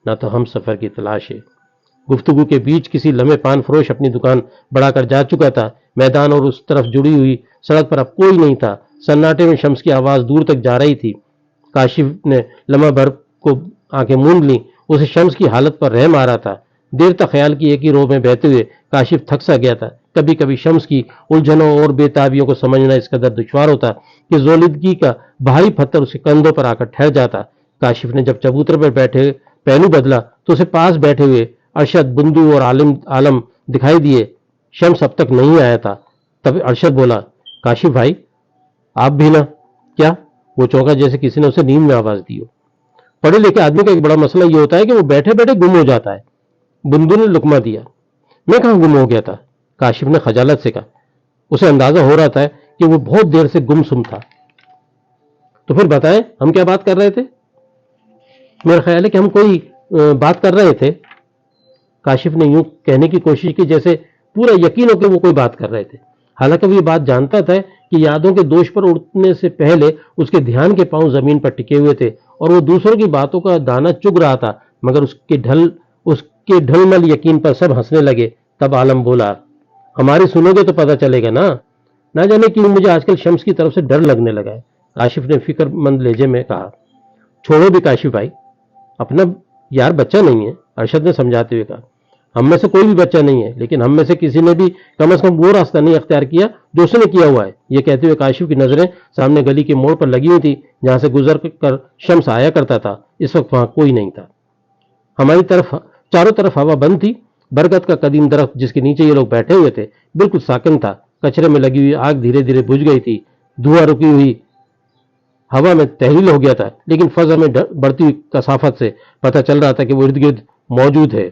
[SPEAKER 1] ना तो हम सफर की तलाश है। गुफ्तगू के बीच किसी लम्हे पान फरोश अपनी दुकान बढ़ाकर जा चुका था। मैदान और उस तरफ जुड़ी हुई सड़क पर अब कोई नहीं था। सन्नाटे में शम्स की आवाज दूर तक जा रही थी। काशिफ ने लम्हा भर को आंखें मूंद ली। उसे शम्स की हालत पर रहम आ रहा था। देर तक ख्याल की एक ही रो में बहते हुए काशिफ थक सा गया था। कभी कभी शम्स की उलझनों और बेताबियों को समझना इस कदर दुश्वार होता कि जोलिदगी का भारी पत्थर उसके कंधों पर आकर ठहर जाता। काशिफ ने जब चबूतरे पर बैठे पहलू बदला तो उसे पास बैठे हुए अरशद, बुंदू और आलम दिखाई दिए। शम्स अब तक नहीं आया था। तब अरशद बोला, काशिफ भाई आप भी ना? क्या? वो चौंका जैसे किसी ने उसे नींद में आवाज दी हो। पढ़े लिखे आदमी का एक बड़ा मसला ये होता है कि वो बैठे बैठे गुम हो जाता है। बुंदू ने लुकमा दिया। मैं कहां गुम हो गया था? काशिफ ने खजालत से कहा। उसे अंदाजा हो रहा था कि वो बहुत देर से गुमसुम था। तो फिर बताएं हम क्या बात कर रहे थे? मेरा ख्याल है कि हम कोई बात कर रहे थे। काशिफ ने यूं कहने की कोशिश की जैसे पूरा यकीन हो कि वो कोई बात कर रहे थे। हालांकि वो ये बात जानता था कि यादों के दोष पर उड़ने से पहले उसके ध्यान के पांव जमीन पर टिके हुए थे और वो दूसरों की बातों का दाना चुग रहा था, मगर उसके के ढलमल यकीन पर सब हंसने लगे। तब आलम बोला, हमारी सुनोगे तो पता चलेगा ना जाने क्यों मुझे आजकल शम्स की तरफ से डर लगने लगा है। काशिफ ने फिक्रमंद लहजे में कहा। छोड़ो भी काशिफ भाई, अपना यार बच्चा नहीं है, अरशद ने समझाते हुए कहा। हम में से कोई भी बच्चा नहीं है, लेकिन हम में से किसी ने भी कम से कम वो रास्ता नहीं अख्तियार किया जो उसने किया हुआ है। ये कहते हुए काशिफ की नजरें सामने गली के मोड़ पर लगी हुई थी, जहां से गुजर कर शम्स आया करता था। इस वक्त वहां कोई नहीं था। हमारी तरफ चारों तरफ हवा बंद थी। बरगद का कदीम दरख्त जिसके नीचे ये लोग बैठे हुए थे बिल्कुल साकिन था। कचरे में लगी हुई आग धीरे धीरे बुझ गई थी। धुआं रुकी हुई हवा में तहलील हो गया था, लेकिन फजर में बढ़ती हुई कसाफत से पता चल रहा था कि वो इर्द गिर्द मौजूद है।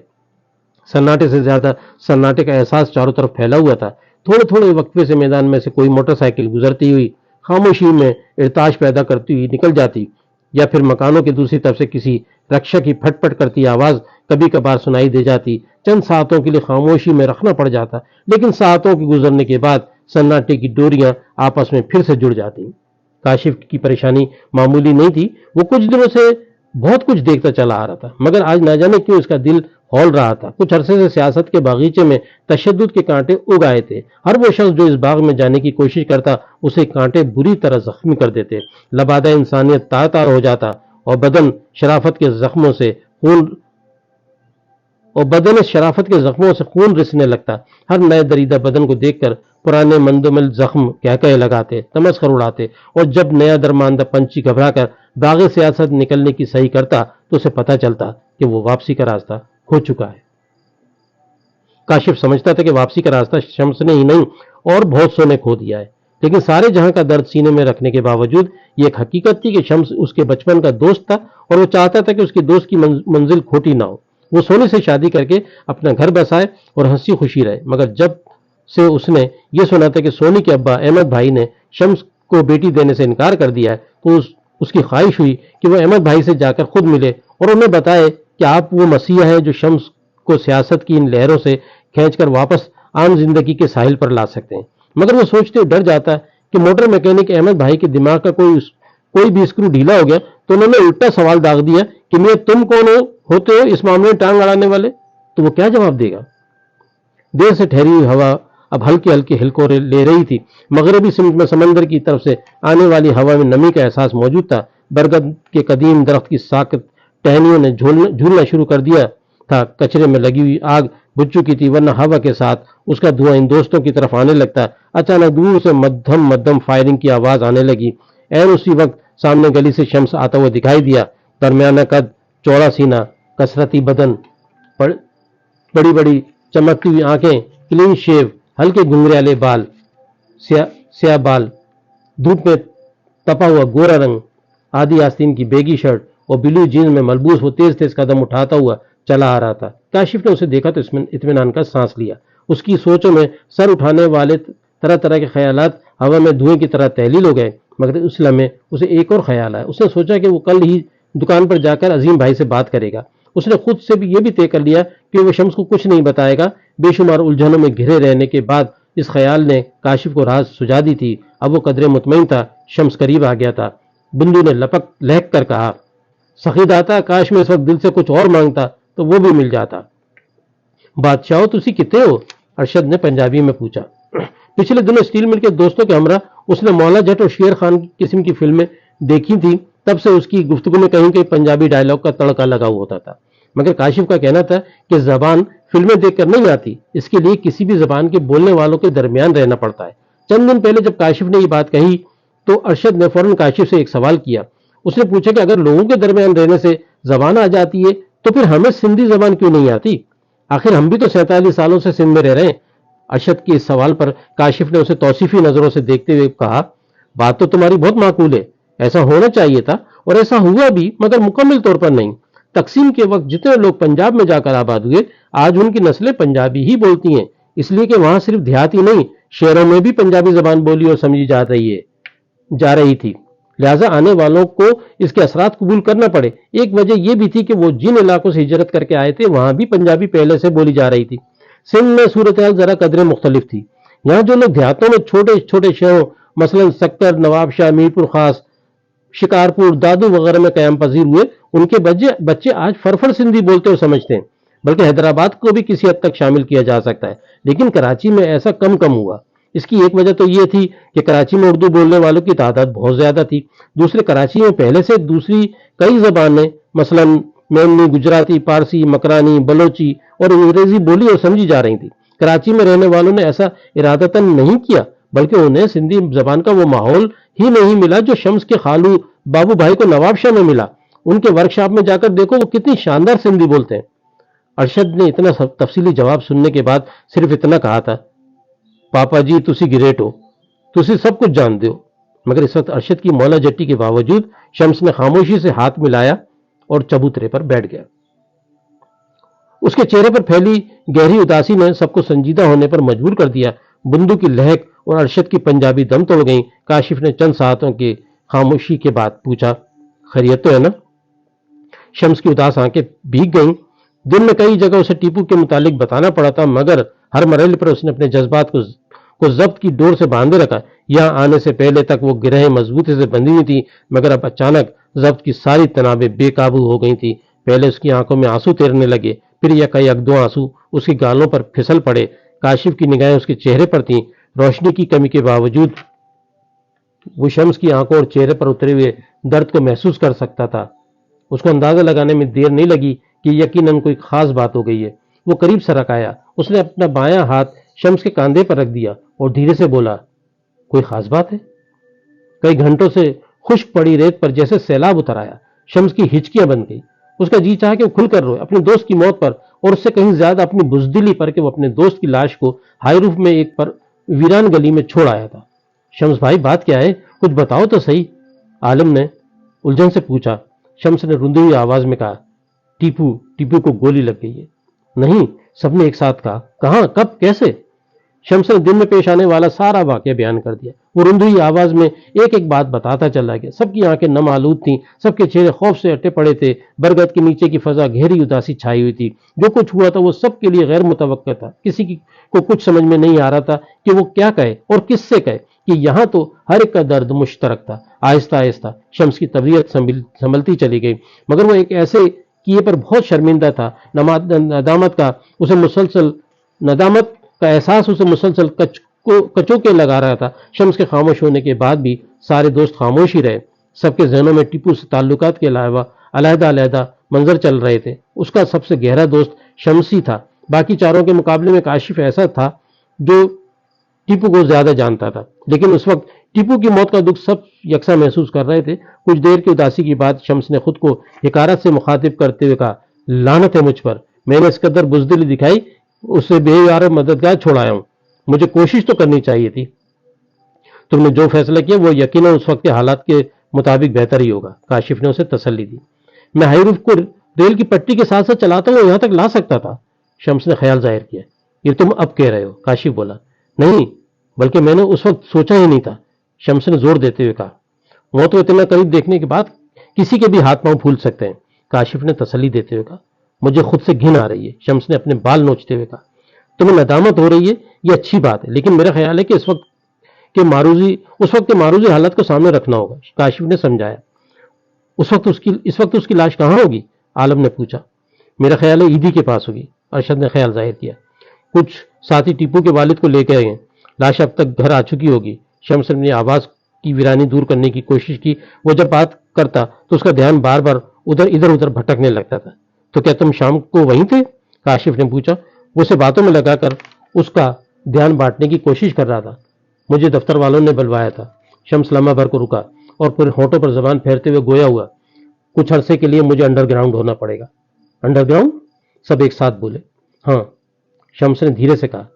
[SPEAKER 1] सन्नाटे से ज्यादा सन्नाटे का एहसास चारों तरफ फैला हुआ था। थोड़े थोड़े वक्फे से मैदान में से कोई मोटरसाइकिल गुजरती हुई खामोशी में इर्ताश पैदा करती हुई निकल जाती, या फिर मकानों की दूसरी तरफ से किसी रक्षा की फटफट करती आवाज कभी कभार सुनाई दे जाती। चंद सातों के लिए खामोशी में रखना पड़ जाता, लेकिन सातों के गुजरने के बाद सन्नाटे की डोरियां आपस में फिर से जुड़ जाती। काशिफ की परेशानी मामूली नहीं थी। वो कुछ दिनों से बहुत कुछ देखता चला आ रहा था, मगर आज न जाने क्यों उसका दिल हौल रहा था। कुछ अरसे से सियासत के बागीचे में तशद्दुद के कांटे उग आए थे। हर वो शख्स जो इस बाग में जाने की कोशिश करता, उसे कांटे बुरी तरह जख्मी कर देते। लबादा इंसानियत तार तार हो जाता और बदन शराफत के जख्मों से खून रिसने लगता। हर नए दरीदा बदन को देखकर पुराने मंदोमल जख्म कह लगाते, तमस्खर उड़ाते, और जब नया दरमानदा पंछी घबराकर बाग़े सियासत निकलने की सही करता तो उसे पता चलता कि वो वापसी का रास्ता खो चुका है। काशिफ समझता था कि वापसी का रास्ता शम्स ने ही नहीं और बहुत सो ने खो दिया है, लेकिन सारे जहां का दर्द सीने में रखने के बावजूद ये एक हकीकत थी कि शम्स उसके बचपन का दोस्त था और वो चाहता था कि उसकी दोस्त की मंजिल खोटी ना हो। वो सोनी से शादी करके अपना घर बसाए और हंसी खुशी रहे, मगर जब से उसने ये सुना था कि सोनी के अब्बा अहमद भाई ने शम्स को बेटी देने से इनकार कर दिया है, तो उसकी ख्वाहिश हुई कि वो अहमद भाई से जाकर खुद मिले और उन्हें बताए कि आप वो मसीहा हैं जो शम्स को सियासत की इन लहरों से खींचकर वापस आम जिंदगी के साहिल पर ला सकते हैं। मगर वो सोचते डर जाता कि मोटर मैकेनिक अहमद भाई के दिमाग का कोई भी स्क्रू ढीला हो गया तो उन्होंने उल्टा सवाल दाग दिया कि मैं तुम कौन होते हो इस मामले में टांग अड़ाने वाले। तो वो क्या जवाब देगा। देर से ठहरी हुई हवा अब हल्के हल्के हिलकोरे ले रही थी। मगरबी समंदर की तरफ से आने वाली हवा में नमी का एहसास मौजूद था। बरगद के कदीम दरख्त की साकत टहनियों ने झूलना शुरू कर दिया था। कचरे में लगी हुई आग बुझ चुकी थी, वरना हवा के साथ उसका धुआं इन दोस्तों की तरफ आने लगता। अचानक दूर से मध्यम मध्यम फायरिंग की आवाज आने लगी। और उसी वक्त सामने गली से शम्स आता हुआ दिखाई दिया। दरमियाना कद, चौड़ा सीना, कसरती बदन, बड़ी बड़ी चमकती हुई आंखें, क्लीन शेव, हल्के घुंघराले बाल, स्याह बाल, धूप में तपा हुआ गोरा रंग, आधी आस्तीन की बेगी शर्ट और ब्लू जीन्स में मलबूस वो तेज तेज कदम उठाता हुआ चला आ रहा था। काशिफ ने उसे देखा तो इसमें इत्मीनान का सांस लिया। उसकी सोचों में सर उठाने वाले तरह तरह के ख्यालात हवा में धुएं की तरह तहलील हो गए, मगर उस लम्हे उसे एक और ख्याल आया। उसने सोचा कि वो कल ही दुकान पर जाकर अजीम भाई से बात करेगा। उसने खुद से भी यह भी तय कर लिया कि वो शम्स को कुछ नहीं बताएगा। बेशुमार उलझनों में घिरे रहने के बाद इस ख्याल ने काशिफ को राज सुझा दी थी। अब वो कदरे मुतमईन था। शम्स करीब आ गया था। बिंदु ने लहक कर कहा, सखी दाता, काश में इस वक्त दिल से कुछ और मांगता तो वो भी मिल जाता। बादशाह तुसी कितने हो? अरशद ने पंजाबी में पूछा। पिछले दिनों स्टील मिल के दोस्तों के हमरा उसने मौला जट और शेर खान किस्म की फिल्में देखी थी। तब से उसकी गुफ्तगू में कहीं कहीं पंजाबी डायलॉग का तड़का लगा हुआ होता था। मगर काशिफ का कहना था कि जबान फिल्में देखकर नहीं आती, इसके लिए किसी भी जबान के बोलने वालों के दरमियान रहना पड़ता है। चंद दिन पहले जब काशिफ ने ये बात कही तो अरशद ने फौरन काशिफ से एक सवाल किया। उसने पूछा कि अगर लोगों के दरमियान रहने से जबान आ जाती है तो फिर हमें सिंधी जबान क्यों नहीं आती? आखिर हम भी तो 47 सालों से सिंध में रह रहे हैं। अरशद के इस सवाल पर काशिफ ने उसे तौसीफी नजरों से देखते हुए कहा, बात तो तुम्हारी बहुत माकूल है, ऐसा होना चाहिए था और ऐसा हुआ भी, मगर मुकम्मल तौर पर नहीं। तकसीम के वक्त जितने लोग पंजाब में जाकर आबाद हुए, आज उनकी नस्लें पंजाबी ही बोलती हैं, इसलिए कि वहां सिर्फ देहात ही नहीं, शहरों में भी पंजाबी जबान बोली और समझी जा रही थी। लिहाजा आने वालों को इसके असरात कबूल करना पड़े। एक वजह यह भी थी कि वो जिन इलाकों से हिजरत करके आए थे वहां भी पंजाबी पहले से बोली जा रही थी। सिंध में सूरत हाल जरा कदरे मुख्तलिफ थी। यहाँ जो लोग देहातों में छोटे छोटे शहरों मसलन सक्कर, नवाबशाह, मीरपुर खास, शिकारपुर, दादू वगैरह में कयाम पजीर हुए, उनके बच्चे आज फरफर सिंधी बोलते और समझते हैं। बल्कि हैदराबाद को भी किसी हद तक शामिल किया जा सकता है, लेकिन कराची में ऐसा कम कम हुआ। इसकी एक वजह तो ये थी कि कराची में उर्दू बोलने वालों की तादाद बहुत ज्यादा थी। दूसरे, कराची में पहले से दूसरी कई जबानें, मसलन मेमनी, गुजराती, पारसी, मकरानी, बलोची और अंग्रेजी बोली और समझी जा रही थी। कराची में रहने वालों ने ऐसा इरादतन नहीं किया, बल्कि उन्हें सिंधी जबान का वो माहौल ही नहीं मिला जो शम्स के खालू बाबू भाई को नवाब शाह में मिला। उनके वर्कशॉप में जाकर देखो वो कितनी शानदार सिंधी बोलते हैं। अरशद ने इतना तफसीली जवाब सुनने के बाद सिर्फ इतना कहा था, पापा जी तुसी ग्रेट हो, तुसी सब कुछ जानते हो। मगर इस वक्त अरशद की मौला जट्टी के बावजूद शम्स ने खामोशी से हाथ मिलाया और चबूतरे पर बैठ गया। उसके चेहरे पर फैली गहरी उदासी ने सबको संजीदा होने पर मजबूर कर दिया। बुंदू की लहक और अरशद की पंजाबी दम तोड़ गई। काशिफ ने चंद साहतों की खामोशी के बाद पूछा, खैरियत तो है ना? शम्स की उदास आंखें भीग गईं। दिन में कई जगह उसे टीपू के मुतालिक बताना पड़ा था, मगर हर मरहले पर उसने अपने जज्बात को जब्त की डोर से बांधे रखा। यहाँ आने से पहले तक वो गिरहें मजबूती से बंधी हुई थी, मगर अब अचानक जब्त की सारी तनाबें बेकाबू हो गई थी। पहले उसकी आंखों में आंसू तैरने लगे, फिर यकायक दो आंसू उसकी गालों पर फिसल पड़े। काशिफ की निगाहें उसके चेहरे पर थीं। रोशनी की कमी के बावजूद वो शम्स की आंखों और चेहरे पर उतरे हुए दर्द को महसूस कर सकता था। उसको अंदाजा लगाने में देर नहीं लगी कि यकीनन कोई खास बात हो गई है। वो करीब सरक आया। उसने अपना बायां हाथ शम्स के कांधे पर रख दिया और धीरे से बोला, कोई खास बात है? कई घंटों से खुश्क पड़ी रेत पर जैसे सैलाब उतर आया। शम्स की हिचकियां बन गई। उसका जी चाहा कि वो खुलकर रोए अपने दोस्त की मौत पर, और उससे कहीं ज्यादा अपनी बुजदिली पर कि वो अपने दोस्त की लाश को हाई रूफ में एक पर वीरान गली में छोड़ आया था। शम्स भाई, बात क्या है? कुछ बताओ तो सही, आलम ने उलझन से पूछा। शम्स ने रुंधी हुई आवाज में कहा, टीपू टीपू को गोली लग गई है। नहीं, सबने एक साथ कहा। कहां, कब, कैसे? शम्स ने दिन में पेश आने वाला सारा वाकया बयान कर दिया। वो रुंधी हुई आवाज में एक एक बात बताता चला गया। सबकी आंखें नम आलूद थीं, सबके चेहरे खौफ से अटे पड़े थे। बरगद के नीचे की फजा गहरी उदासी छाई हुई थी। जो कुछ हुआ था वो सबके लिए गैर मुतवक्का था। को कुछ समझ में नहीं आ रहा था कि वो क्या कहे और किससे कहे, कि यहाँ तो हर एक का दर्द मुश्तरक था। आहिस्ता आहिस्ता शम्स की तबीयत संभलती चली गई, मगर वो एक ऐसे किए पर बहुत शर्मिंदा था। नदामत का एहसास उसे मुसलसल कचोके लगा रहा था। शम्स के खामोश होने के बाद भी सारे दोस्त खामोश ही रहे। सबके जहनों में टीपू से ताल्लुकात के अलावा अलहदा अलहदा मंजर चल रहे थे। उसका सबसे गहरा दोस्त शम्सी था। बाकी चारों के मुकाबले में काशिफ ऐसा था जो टीपू को ज्यादा जानता था, लेकिन उस वक्त टीपू की मौत का दुख सब यकसा महसूस कर रहे थे। कुछ देर की उदासी के बाद शम्स ने खुद को हिकारत से मुखातिब करते हुए कहा, लानत है मुझ पर, मैंने इस कदर बुजदिली दिखाई, उससे बेयार मददगार छोड़ाया हूं। मुझे कोशिश तो करनी चाहिए थी। तुमने जो फैसला किया वो यकीनन उस वक्त के हालात के मुताबिक बेहतर ही होगा, काशिफ ने उसे तसल्ली दी। मैं हाई रूफ को रेल की पट्टी के साथ साथ चलाता हूँ, यहां तक ला सकता था। शम्स ने ख्याल जाहिर किया। ये तुम अब कह रहे हो, काशिफ बोला। नहीं, बल्कि मैंने उस वक्त सोचा ही नहीं था, शम्स ने जोर देते हुए कहा। वो तो इतना करीब देखने के बाद किसी के भी हाथ पांव फूल सकते हैं, काशिफ ने तसल्ली देते हुए कहा। मुझे खुद से घिन आ रही है, शम्स ने अपने बाल नोचते हुए कहा। तुम्हें नदामत हो रही है, ये अच्छी बात है, लेकिन मेरा ख्याल है कि उस वक्त के मारूजी हालत को सामने रखना होगा, काशिफ ने समझाया। इस वक्त उसकी लाश कहां होगी? आलम ने पूछा। मेरा ख्याल है ईदी के पास होगी, अरशद ने ख्याल जाहिर किया। कुछ साथी टीपू के वालिद को लेकर आए हैं, लाश अब तक घर आ चुकी होगी। शम्स ने अपनी आवाज की वीरानी दूर करने की कोशिश की। वो जब बात करता तो उसका ध्यान बार बार इधर उधर भटकने लगता था। तो क्या तुम शाम को वहीं थे? काशिफ ने पूछा। वो उसे बातों में लगाकर उसका ध्यान बांटने की कोशिश कर रहा था। मुझे दफ्तर वालों ने बुलवाया था। शम्स लम्हा भर को रुका और फिर होठों पर जबान फेरते हुए गोया हुआ, कुछ अरसे के लिए मुझे अंडरग्राउंड होना पड़ेगा। अंडरग्राउंड? सब एक साथ बोले। हाँ, शम्स ने धीरे से कहा,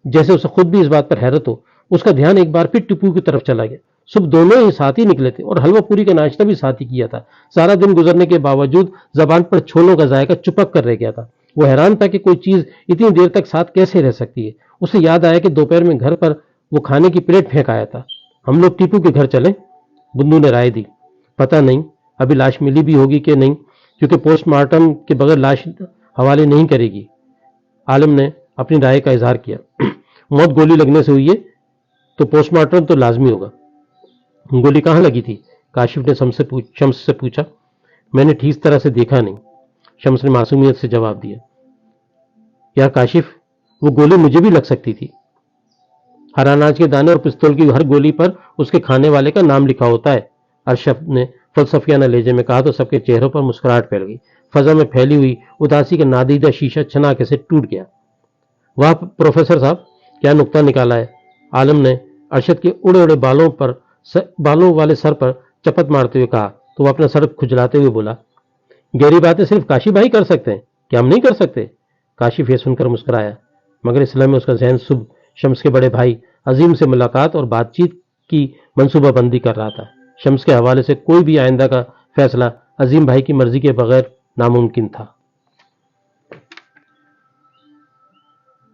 [SPEAKER 1] जैसे उसे खुद भी इस बात पर हैरत हो। उसका ध्यान एक बार फिर टिप्पू की तरफ चला गया। सुबह दोनों ही साथ ही निकले थे और हलवा पूरी का नाश्ता भी साथ ही किया था। सारा दिन गुजरने के बावजूद जबान पर छोलों का जायका चुपक कर रह गया था। वो हैरान था कि कोई चीज इतनी देर तक साथ कैसे रह सकती है। उसे याद आया कि दोपहर में घर पर वो खाने की प्लेट फेंक आया था। हम लोग टीपू के घर चले, बुंदू ने राय दी। पता नहीं अभी लाश मिली भी होगी कि नहीं, क्योंकि पोस्टमार्टम के बगैर लाश हवाले नहीं करेगी। आलम ने अपनी राय का इजहार किया। मौत गोली लगने से हुई है तो पोस्टमार्टम तो लाजमी होगा। गोली कहां लगी थी? काशिफ ने शम्स से पूछा। मैंने ठीक तरह से देखा नहीं, शम्स ने मासूमियत से जवाब दिया। یا کاشف، وہ گولی مجھے بھی لگ سکتی تھی۔ ہر اناج کے دانے اور پستول کی ہر گولی پر اس کے کھانے والے کا نام لکھا ہوتا ہے، ارشد نے فلسفیانہ لہجے میں کہا تو سب کے چہروں پر مسکراہٹ پھیل گئی۔ فضا میں پھیلی ہوئی اداسی کا نادیدہ شیشہ چھناکے سے ٹوٹ گیا۔ واہ پروفیسر صاحب، کیا نکتہ نکالا ہے، عالم نے ارشد کے اڑے اڑے بالوں والے سر پر چپت مارتے ہوئے کہا تو وہ اپنا سر کھجلاتے ہوئے بولا، گہری باتیں صرف کاشی بھائی کر سکتے ہیں، کیا ہم نہیں کر سکتے؟ کاشف یہ سن کر مسکرایا، مگر اس لمحے اس کا ذہن صبح شمس کے بڑے بھائی عظیم سے ملاقات اور بات چیت کی منصوبہ بندی کر رہا تھا۔ شمس کے حوالے سے کوئی بھی آئندہ کا فیصلہ عظیم بھائی کی مرضی کے بغیر ناممکن تھا۔